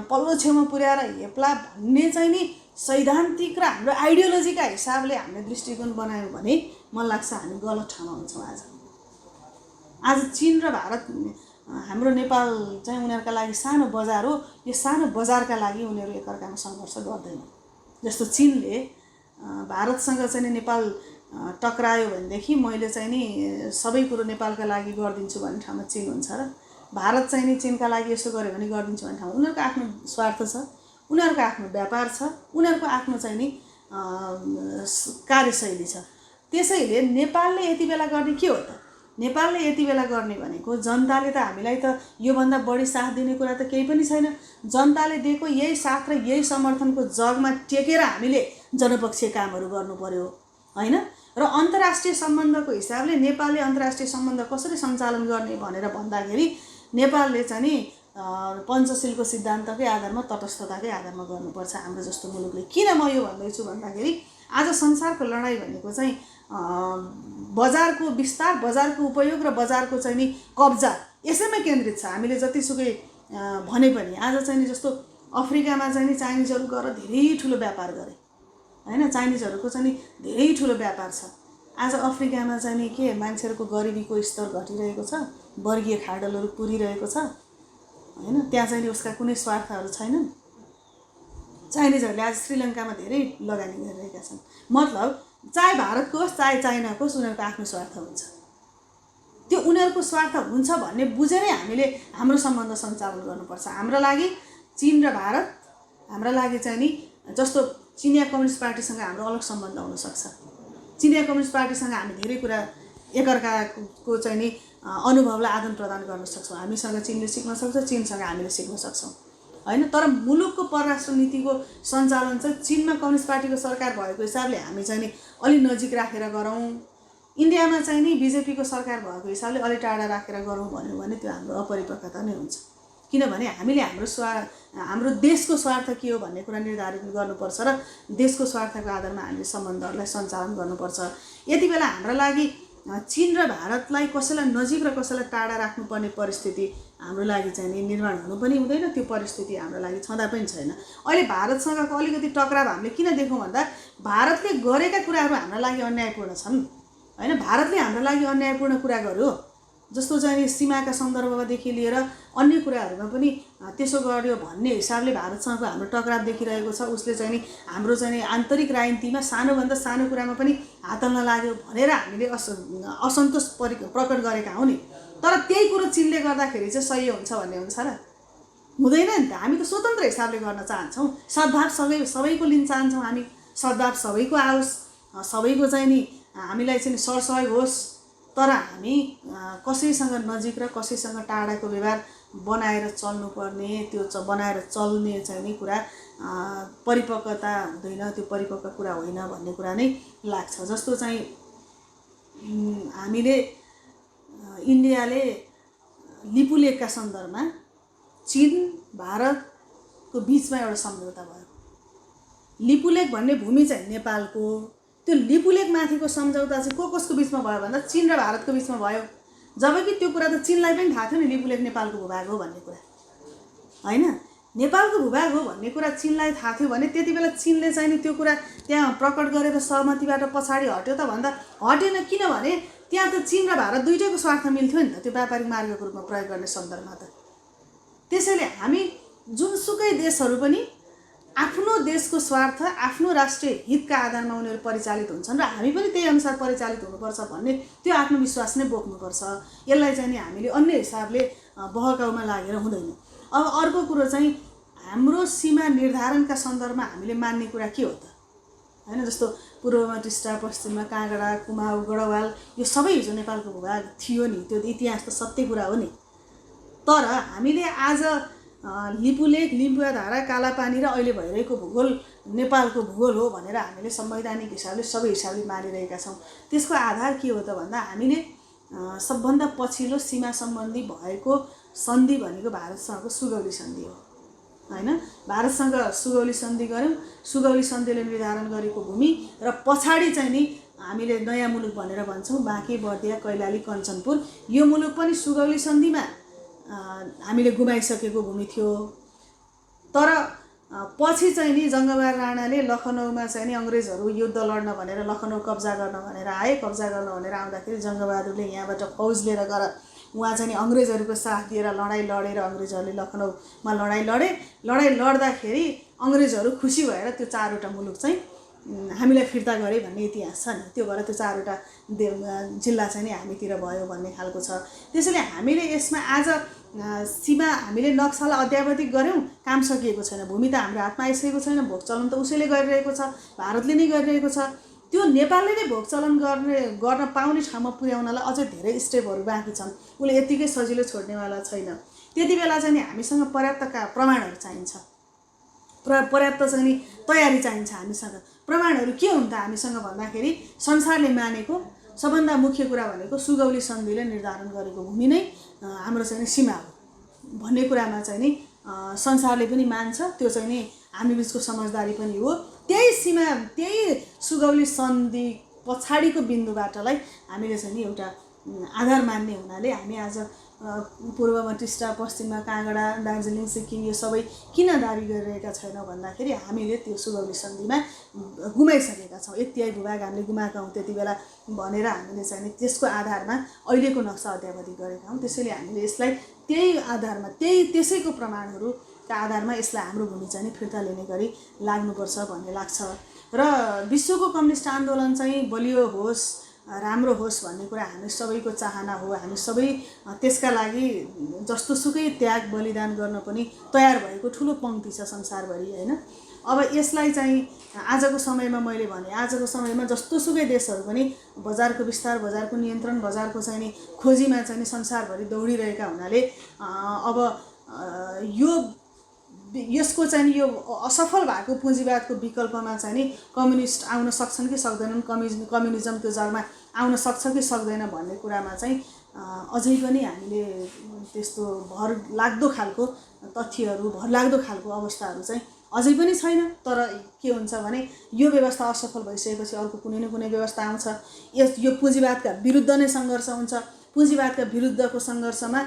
पल्लो छेउमा पुर्याएर हेप्ला भन्ने चाहिँ नि सैद्धान्तिक र हाम्रो आइडियोलोजीका हिसाबले हामीले दृष्टिकोण बनायौँ भने मलाई लाग्छ हामी गलत ठाउँमा हुन्छौँ। आज चीन र भारत, हाम्रो नेपाल चाहिँ उनीहरूका लागि सानो बजार हो। यो सानो बजारका लागि उनीहरू एकअर्कामा सङ्घर्ष गर्दैन। जस्तो चीनले भारतसँग चाहिँ नेपाल टक्रायो भनेदेखि मैले चाहिँ नि सबै कुरो नेपालका लागि गरिदिन्छु भन्ने ठाउँमा चीन हुन्छ र भारत चाहिँ नि चीनका लागि यसो गर्यो भने गरिदिन्छु भन्ने ठाउँमा उनीहरूको आफ्नो स्वार्थ छ, उनीहरूको आफ्नो व्यापार छ, उनीहरूको आफ्नो चाहिँ नि कार्यशैली छ। त्यसैले नेपालले यति बेला गर्ने के हो त? नेपालले यति बेला गर्ने भनेको जनताले त हामीलाई त योभन्दा बढी साथ दिने कुरा त केही पनि छैन। जनताले दिएको यही साथ र यही समर्थनको जगमा टेकेर हामीले जनपक्षीय कामहरू गर्नु पर्यो हैन। र अन्तर्राष्ट्रिय सम्बन्धको हिसाबले नेपालले अन्तर्राष्ट्रिय सम्बन्ध कसरी सञ्चालन गर्ने भनेर भन्दाखेरि नेपालले चाहिँ नि पञ्चशीलको सिद्धान्तकै आधारमा, तटस्थताकै आधारमा गर्नुपर्छ हाम्रो जस्तो मुलुकले। किन म यो भन्दैछु भन्दाखेरि आज संसारको लडाइँ भनेको चाहिँ बजारको विस्तार, बजारको उपयोग र बजारको चाहिँ नि कब्जा यसैमा केन्द्रित छ। हामीले जतिसुकै भने पनि आज चाहिँ नि जस्तो अफ्रिकामा चाहिँ नि चाइनिजहरू गएर धेरै ठुलो व्यापार गरे हैन, चाइनिजहरूको चाहिँ नि धेरै ठुलो व्यापार छ। आज अफ्रिकामा चाहिँ नि के मान्छेहरूको गरिबीको स्तर घटिरहेको छ, वर्गीय खाडलहरू पुरिरहेको छ हैन, त्यहाँ चाहिँ नि उसका कुनै स्वार्थहरू छैनन्। चाइनिजहरूले आज श्रीलङ्कामा धेरै लगानी गरिरहेका छन्। मतलब चाहे भारतको होस् चाहे चाइनाको होस् उनीहरूको आफ्नो स्वार्थ हुन्छ। त्यो उनीहरूको स्वार्थ हुन्छ भन्ने बुझेरै हामीले हाम्रो सम्बन्ध सञ्चालन गर्नुपर्छ। हाम्रो लागि चीन र भारत, हाम्रो लागि चाहिँ नि जस्तो चिनिया कम्युनिस्ट पार्टीसँग हाम्रो अलग सम्बन्ध हुनसक्छ। चिनिया कम्युनिस्ट पार्टीसँग हामी धेरै कुरा एकअर्काको चाहिँ नि अनुभवलाई आदान प्रदान गर्न सक्छौँ। हामीसँग चीनले सिक्न सक्छ, चीनसँग हामीले सिक्न सक्छौँ हैन। तर मुलुकको परराष्ट्र नीतिको सञ्चालन चाहिँ चीनमा कम्युनिस्ट पार्टीको सरकार भएको हिसाबले हामी चाहिँ नि अलि नजिक राखेर गरौँ, इन्डियामा चाहिँ नि बिजेपीको सरकार भएको हिसाबले अलि टाढा राखेर गरौँ भन्यो भने त्यो हाम्रो अपरिपक्वता नै हुन्छ। किनभने हामीले हाम्रो देशको स्वार्थ के हो भन्ने कुरा निर्धारित गर्नुपर्छ र देशको स्वार्थको आधारमा हामीले सम्बन्धहरूलाई सञ्चालन गर्नुपर्छ। यति बेला हाम्रो लागि चीन र भारतलाई कसैलाई नजिक र कसैलाई टाढा राख्नुपर्ने परिस्थिति हाम्रो लागि चाहिँ नि निर्माण हुनु पनि हुँदैन। त्यो परिस्थिति हाम्रो लागि छँदा पनि छैन। अहिले भारतसँगको अलिकति टक्राव हामीले किन देख्यौँ भन्दा भारतले गरेका कुराहरू हाम्रो लागि अन्यायपूर्ण छन् हैन। भारतले हाम्रो लागि अन्यायपूर्ण कुरा गर्यो जस्तो चाहिँ सीमाका सन्दर्भदेखि लिएर अन्य कुराहरूमा पनि त्यसो गर्यो भन्ने हिसाबले भारतसँगको हाम्रो टकराव देखिरहेको छ। उसले चाहिँ नि हाम्रो चाहिँ नि आन्तरिक राजनीतिमा सानोभन्दा सानो कुरामा पनि हात हाल्न लाग्यो भनेर हामीले असन्तोष प्रकट गरेका हौँ नि। तर त्यही कुरो चीनले गर्दाखेरि चाहिँ सही हुन्छ भन्ने हुन्छ र? हुँदैन नि त। हामी त स्वतन्त्र हिसाबले गर्न चाहन्छौँ, सद्भाव सबैको लिन चाहन्छौँ हामी, सद्भाव सबैको आओस्, सबैको चाहिँ नि हामीलाई चाहिँ सरसहयोग होस्। तर हामी कसैसँग नजिक र कसैसँग टाढाको व्यवहार बनाएर चल्नुपर्ने, त्यो बनाएर चल्ने चाहिँ नि कुरा परिपक्वता हुँदैन, त्यो परिपक्व कुरा होइन भन्ने कुरा नै लाग्छ। जस्तो चाहिँ हामीले इन्डियाले लिपुलेखका सन्दर्भमा चीन भारतको बिचमा एउटा सम्झौता भयो। लिपुलेख भन्ने भूमि चाहिँ नेपालको, त्यो लिपुलेख माथिको सम्झौता चाहिँ कसको बिचमा भयो भन्दा चीन र भारतको बिचमा भयो। जबकि त्यो कुरा त चीनलाई पनि थाहा थियो नि लिपुलेख नेपालको भूभाग हो भन्ने कुरा, होइन? नेपालको भूभाग हो भन्ने कुरा चीनलाई थाहा थियो भने त्यति बेला चीनले चाहिँ नि त्यो कुरा त्यहाँ प्रकट गरेर सहमतिबाट पछाडि हट्यो त भन्दा हटेन। किनभने त्यहाँ त चीन र भारत दुईटैको स्वार्थ मिल्थ्यो नि त त्यो व्यापारिक मार्गको रूपमा प्रयोग गर्ने सन्दर्भमा त। त्यसैले हामी जुनसुकै देशहरू पनि आफ्नो देशको स्वार्थ, आफ्नो राष्ट्रिय हितका आधारमा उनीहरू परिचालित हुन्छन् र हामी पनि त्यही अनुसार परिचालित हुनुपर्छ भन्ने त्यो आत्मविश्वास नै बोक्नुपर्छ। यसलाई चाहिँ नि हामीले अन्य हिसाबले बहकाउमा लागेर हुँदैन। अब अर्को कुरो चाहिँ हाम्रो सीमा निर्धारणका सन्दर्भमा हामीले मान्ने कुरा के हो त, होइन? जस्तो पूर्वमा टिस्टा, पश्चिममा काँगडा, कुमाउ, गढवाल, यो सबै हिजो नेपालको भूभाग थियो नि, त्यो इतिहास त सत्य कुरा हो नि। तर हामीले आज लिपुलेख, लिम्बुवाधारा, कालापानी र अहिले भइरहेको भूगोल नेपालको भूगोल हो भनेर हामीले संवैधानिक हिसाबले सबै हिसाबले मानिरहेका छौँ। त्यसको आधार के हो त भन्दा हामीले सबभन्दा पछिल्लो सीमा सम्बन्धी भएको सन्धि भनेको भारतसँगको सुगौली सन्धि हो, होइन? भारतसँग सुगौली सन्धि गऱ्यौँ, सुगौली सन्धिले निर्धारण गरेको भूमि र पछाडि चाहिँ नि हामीले नयाँ मुलुक भनेर भन्छौँ बाँके, बर्दिया, कैलाली, कञ्चनपुर, यो मुलुक पनि सुगौली सन्धिमा हामीले गुमाइसकेको भूमि थियो। तर पछि चाहिँ नि जङ्गबहादुर राणाले लखनऊमा चाहिँ नि अङ्ग्रेजहरू युद्ध लड्न भनेर लखनऊ कब्जा गर्न भनेर आए। कब्जा गर्न भनेर आउँदाखेरि जङ्गबहादुरले यहाँबाट फौज लिएर गएर उहाँ चाहिँ नि अङ्ग्रेजहरूको साथ दिएर लडाइँ लडेर अङ्ग्रेजहरूले लखनऊमा लडाइँ लड्दाखेरि अङ्ग्रेजहरू खुसी भएर त्यो चारवटा मुलुक चाहिँ हामीलाई फिर्ता गरे भन्ने इतिहास छ नि। त्यो भएर त्यो चारवटा जिल्ला चाहिँ नि हामीतिर भयो भन्ने खालको छ। त्यसैले हामीले यसमा आज सीमा हामीले नक्सालाई अध्यावधिक गऱ्यौँ, काम सकिएको छैन। भूमि त हाम्रो हातमा आइसकेको छैन, भोग चलन त उसैले गरिरहेको छ, भारतले नै गरिरहेको छ। त्यो नेपालले नै भोग चलन गर्न पाउने ठाउँमा पुर्याउनलाई अझै धेरै स्टेपहरू बाँकी छन्। उसले यतिकै सजिलो छोड्नेवाला छैन। त्यति बेला चाहिँ नि हामीसँग पर्याप्त प्रमाणहरू चाहिन्छ, पर्याप्त चाहिँ नि तयारी चाहिन्छ। हामीसँग प्रमाणहरू के हुन् त हामीसँग भन्दाखेरि संसारले मानेको सबभन्दा मुख्य कुरा भनेको सुगौली सन्धिले निर्धारण गरेको भूमि नै हाम्रो चाहिँ नि सीमा हो भन्ने कुरामा चाहिँ नि संसारले पनि मान्छ। त्यो चाहिँ नि हामी बिचको समझदारी पनि हो। त्यही सीमा, त्यही सुगौली सन्धि पछाडिको बिन्दुबाटलाई हामीले चाहिँ नि एउटा आधार मान्ने हुनाले हामी आज पूर्वमा टिस्टा, पश्चिममा काँगडा, दार्जिलिङ, सिक्किम यो सबै किन दाबी गरिरहेका छैनौँ भन्दाखेरि हामीले त्यो सुगौली सन्धिमा गुमाइसकेका छौँ। यति भूभाग हामीले गुमाएका हौँ त्यति बेला भनेर हामीले चाहिँ नि त्यसको आधारमा अहिलेको नक्सा अध्यावधिक गरेका हौँ। त्यसैले हामीले यसलाई त्यही आधारमा, त्यसैको प्रमाणहरूका आधारमा यसलाई हाम्रो भूमि चाहिँ नि फिर्ता लिने गरी लाग्नुपर्छ भन्ने लाग्छ। र विश्वको कम्युनिस्ट आन्दोलन चाहिँ बलियो होस्, राम्रो होस् भन्ने कुरा हामी सबैको चाहना हो। हामी सबै त्यसका लागि जस्तोसुकै त्याग बलिदान गर्न पनि तयार भएको ठुलो पङ्क्ति छ संसारभरि, होइन? अब यसलाई चाहिँ आजको समयमा मैले भने आजको समयमा जस्तोसुकै देशहरू पनि बजारको विस्तार, बजारको नियन्त्रण, बजारको चाहिँ नि खोजीमा चाहिँ नि संसारभरि दौडिरहेका हुनाले अब यसको चाहिँ यो असफल भएको पुँजीवादको विकल्पमा चाहिँ नि कम्युनिस्ट आउन सक्छन् कि सक्दैनन्, कम्युनिजम त्यो जगमा आउन सक्छ कि सक्दैन भन्ने कुरामा चाहिँ अझै पनि हामीले त्यस्तो भरलाग्दो खालको तथ्यहरू, भरलाग्दो खालको अवस्थाहरू चाहिँ अझै पनि छैन। तर के हुन्छ भने यो व्यवस्था असफल भइसकेपछि अर्को कुनै न कुनै व्यवस्था आउँछ। यो पुँजीवादका विरुद्ध नै सङ्घर्ष हुन्छ। पुँजीवादका विरुद्धको सङ्घर्षमा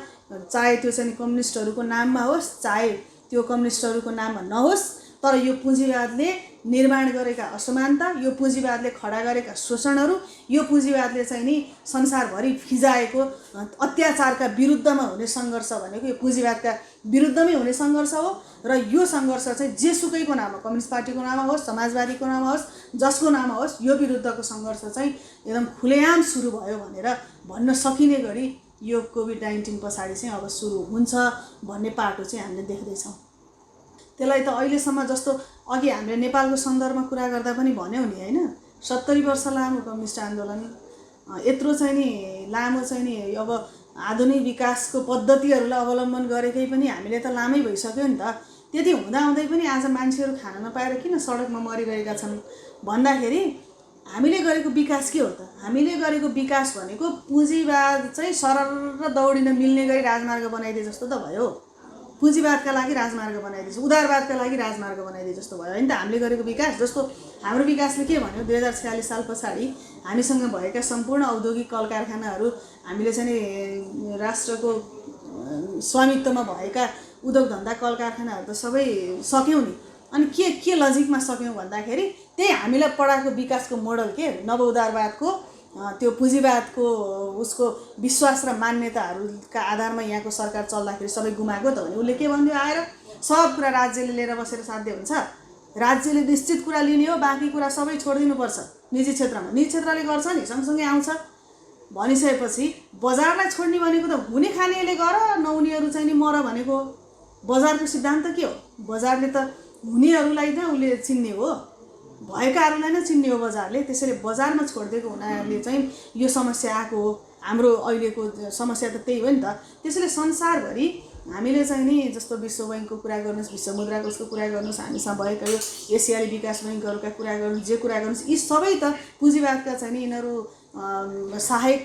चाहे त्यो चाहिँ कम्युनिस्टहरूको नाममा होस्, चाहे त्यो कम्युनिस्टहरूको नाममा नहोस्, तर यो पुँजीवादले निर्माण गरेका असमानता, यो पुँजीवादले खडा गरेका शोषणहरू, यो पुँजीवादले चाहिँ नि संसारभरि फिजाएको अत्याचारका विरुद्धमा हुने सङ्घर्ष भनेको यो पुँजीवादका विरुद्धमै हुने सङ्घर्ष हो। र यो सङ्घर्ष चाहिँ जेसुकैको नाममा, कम्युनिस्ट पार्टीको नाममा होस्, समाजवादीको नाममा होस्, जसको नाममा होस्, यो विरुद्धको सङ्घर्ष चाहिँ एकदम खुलेआम सुरु भयो भनेर भन्न सकिने गरी यो कोभिड-19 पछाडि चाहिँ अब सुरु हुन्छ भन्ने पाटो चाहिँ हामीले देख्दैछौँ। त्यसलाई त अहिलेसम्म जस्तो अघि हामीले नेपालको सन्दर्भमा कुरा गर्दा पनि भन्यौँ नि होइन, 70 वर्ष लामो कम्युनिस्ट आन्दोलन, यत्रो चाहिँ नि लामो चाहिँ नि अब आधुनिक विकासको पद्धतिहरूलाई अवलम्बन गरेकै पनि हामीले त लामै भइसक्यो नि त। त्यति हुँदाहुँदै पनि आज मान्छेहरू खान नपाएर किन सडकमा मरिरहेका छन् भन्दाखेरि हामीले गरेको विकास के हो त? हामीले गरेको विकास भनेको पुँजीवाद चाहिँ सरर दौडिन मिल्ने गरी राजमार्ग बनाइदिए जस्तो त भयो। पुँजीवादका लागि राजमार्ग बनाइदिएछ, उदारवादका लागि राजमार्ग बनाइदिए जस्तो भयो होइन त हामीले गरेको विकास। जस्तो हाम्रो विकासले के भन्यो, 2046 साल पछाडि हामीसँग भएका सम्पूर्ण औद्योगिक कल कारखानाहरू हामीले चाहिँ राष्ट्रको स्वामित्वमा भएका उद्योग धन्दा कल कारखानाहरू त सबै सक्यौँ नि। अनि के लजिकमा सक्यौँ भन्दाखेरि त्यही हामीलाई पढाएको विकासको मोडल के नव उदारवादको त्यो पुँजीवादको उसको विश्वास र मान्यताहरूका आधारमा यहाँको सरकार चल्दाखेरि सबै गुमाएको त भने उसले के भन्यो आएर, सब कुरा राज्यले लिएर बसेर साध्य हुन्छ, राज्यले निश्चित कुरा लिने हो, बाँकी कुरा सबै छोडिदिनुपर्छ निजी क्षेत्रमा, निजी क्षेत्रले गर्छ नि सँगसँगै आउँछ भनिसकेपछि बजारलाई छोड्ने भनेको त हुने खानेले गर, नहुनेहरू चाहिँ नि मर भनेको बजारको सिद्धान्त के हो? बजारले त हुनेहरूलाई नै उसले चिन्ने हो, भएकाहरूलाई नै चिन्ने हो बजारले। त्यसैले बजारमा छोडिदिएको हुनाले चाहिँ यो समस्या आएको हो। हाम्रो अहिलेको समस्या त त्यही हो नि त। त्यसैले संसारभरि हामीले चाहिँ नि जस्तो विश्व बैंकको कुरा गर्नुहोस्, विश्व मुद्रा कोषको कुरा गर्नुहोस्, हामीसँग भएका यो एसियाली विकास बैंकहरूका कुरा गर्नुहोस्, जे कुरा गर्नुहोस्, यी सबै त पुँजीवादका चाहिँ नि यिनीहरू सहायक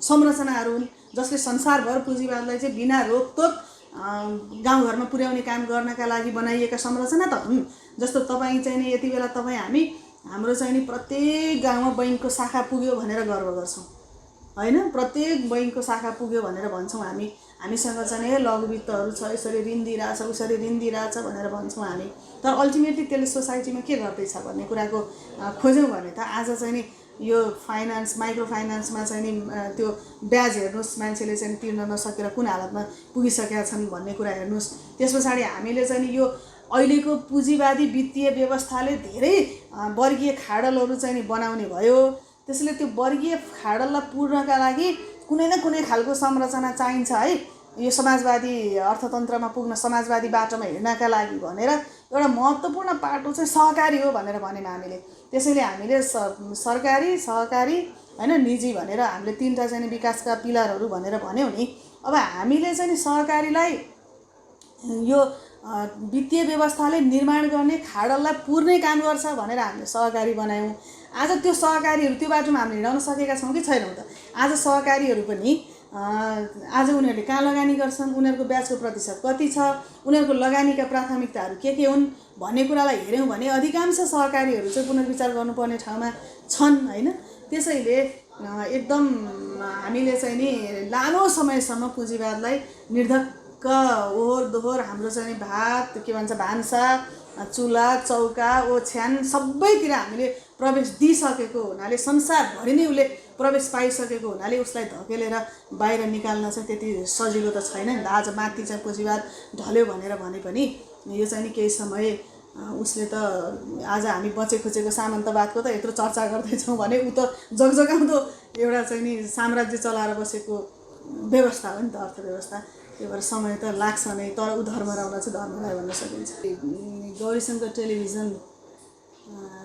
संरचनाहरू हुन् जसले संसारभर पुँजीवादलाई चाहिँ बिना रोकटोक गाउँघरमा पुर्याउने काम गर्नका लागि बनाइएका संरचना त हुन्। जस्तो तपाईँ चाहिँ नि यति बेला तपाईँ हामी हाम्रो चाहिँ नि प्रत्येक गाउँमा बैङ्कको शाखा पुग्यो भनेर गर्व गर्छौँ होइन, प्रत्येक बैङ्कको शाखा पुग्यो भनेर भन्छौँ हामी। हामीसँग चाहिँ लघु वित्तहरू छ, यसरी ऋण दिइरहेछ, उसरी ऋण दिइरहेछ भनेर भन्छौँ हामी। तर अल्टिमेटली त्यसले सोसाइटीमा के गर्दैछ भन्ने कुराको खोज्यौँ भने त आज चाहिँ नि यो फाइनान्स, माइक्रो फाइनान्समा चाहिँ नि त्यो ब्याज हेर्नुहोस्, मान्छेले चाहिँ तिर्न नसकेर कुन हालतमा पुगिसकेका छन् भन्ने कुरा हेर्नुहोस्। त्यस पछाडि हामीले चाहिँ नि यो अहिलेको पुँजीवादी वित्तीय व्यवस्थाले धेरै वर्गीय खाडलहरू चाहिँ नि बनाउने भयो। त्यसैले त्यो वर्गीय खाडललाई पूर्णका लागि कुनै न कुनै खालको संरचना चाहिन्छ है, यो समाजवादी अर्थतन्त्रमा पुग्न, समाजवादी बाटोमा हिँड्नका लागि भनेर एउटा महत्त्वपूर्ण पाटो चाहिँ सहकारी हो भनेर भन्यौँ हामीले। त्यसैले हामीले सरकारी, सहकारी होइन निजी भनेर हामीले तीनटा चाहिँ विकासका पिलरहरू भनेर भन्यौँ नि। अब हामीले चाहिँ सहकारीलाई यो वित्तीय व्यवस्थाले निर्माण गर्ने खाडललाई पुर्ने काम गर्छ भनेर हामीले सहकारी बनायौँ। आज त्यो सहकारीहरू त्यो बाटोमा हामीले हिँडाउन सकेका छौँ कि छैनौँ त? आज सहकारीहरू पनि आज उनीहरूले कहाँ लगानी गर्छन्, उनीहरूको ब्याजको प्रतिशत कति छ, उनीहरूको लगानीका प्राथमिकताहरू के हुन् भन्ने कुरालाई हेऱ्यौँ भने अधिकांश सहकारीहरू चाहिँ पुनर्विचार गर्नुपर्ने ठाउँमा छन् होइन। त्यसैले एकदम हामीले चाहिँ नि लामो समयसम्म पुँजीवादलाई निर्धक्क ओहोर दोहोर हाम्रो चाहिँ भात के भन्छ भान्सा, चुला, चौका, ओछ्यान सबैतिर हामीले प्रवेश दिइसकेको हुनाले, संसारभरि नै उसले प्रवेश पाइसकेको हुनाले उसलाई धकेलेर बाहिर निकाल्न चाहिँ त्यति सजिलो त छैन नि त। आज माथि चाहिँ पुँजीवाद ढल्यो भनेर भने पनि यो चाहिँ नि केही समय उसले त आज हामी बचे खुचेको सामन्तवादको त यत्रो चर्चा गर्दैछौँ भने ऊ त जगजगाउँदो एउटा चाहिँ नि साम्राज्य चलाएर बसेको व्यवस्था हो नि त, अर्थव्यवस्था। त्यही भएर समय त लाग्छ नै, तर ऊ धर्मराउलाई चाहिँ धर्मराय भन्न सकिन्छ। गौरीशङ्कर टेलिभिजन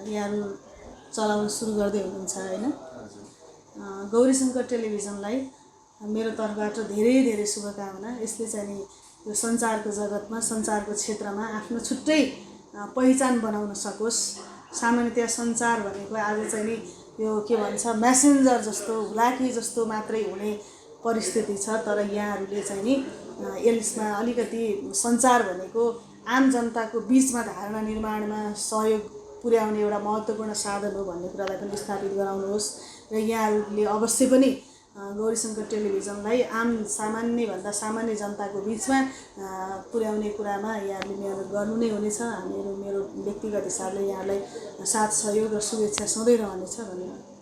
यहाँहरू चलाउन सुरु गर्दै हुनुहुन्छ होइन। गौरीशङ्कर टेलिभिजनलाई मेरो तर्फबाट धेरै धेरै शुभकामना। यसले चाहिँ नि यो सञ्चारको जगतमा, सञ्चारको क्षेत्रमा आफ्नो छुट्टै पहिचान बनाउन सकोस्। सामान्यतया सञ्चार भनेको आज चाहिँ नि यो के भन्छ मेसेन्जर जस्तो, हुलाकी जस्तो मात्रै हुने परिस्थिति छ। तर यहाँहरूले चाहिँ नि यसमा अलिकति सञ्चार भनेको आम जनताको बिचमा धारणा निर्माणमा सहयोग पुर्याउने एउटा महत्त्वपूर्ण साधन हो भन्ने कुरालाई पनि स्थापित गराउनुहोस्। र यहाँहरूले अवश्य पनि गौरीशङ्कर टेलिभिजनलाई आम सामान्यभन्दा सामान्य जनताको बिचमा पुर्याउने कुरामा यहाँहरूले मेहनत गर्नु नै हुनेछ। मेरो व्यक्तिगत हिसाबले यहाँलाई साथ सहयोग र शुभेच्छा सधैँ रहनेछ। धन्यवाद।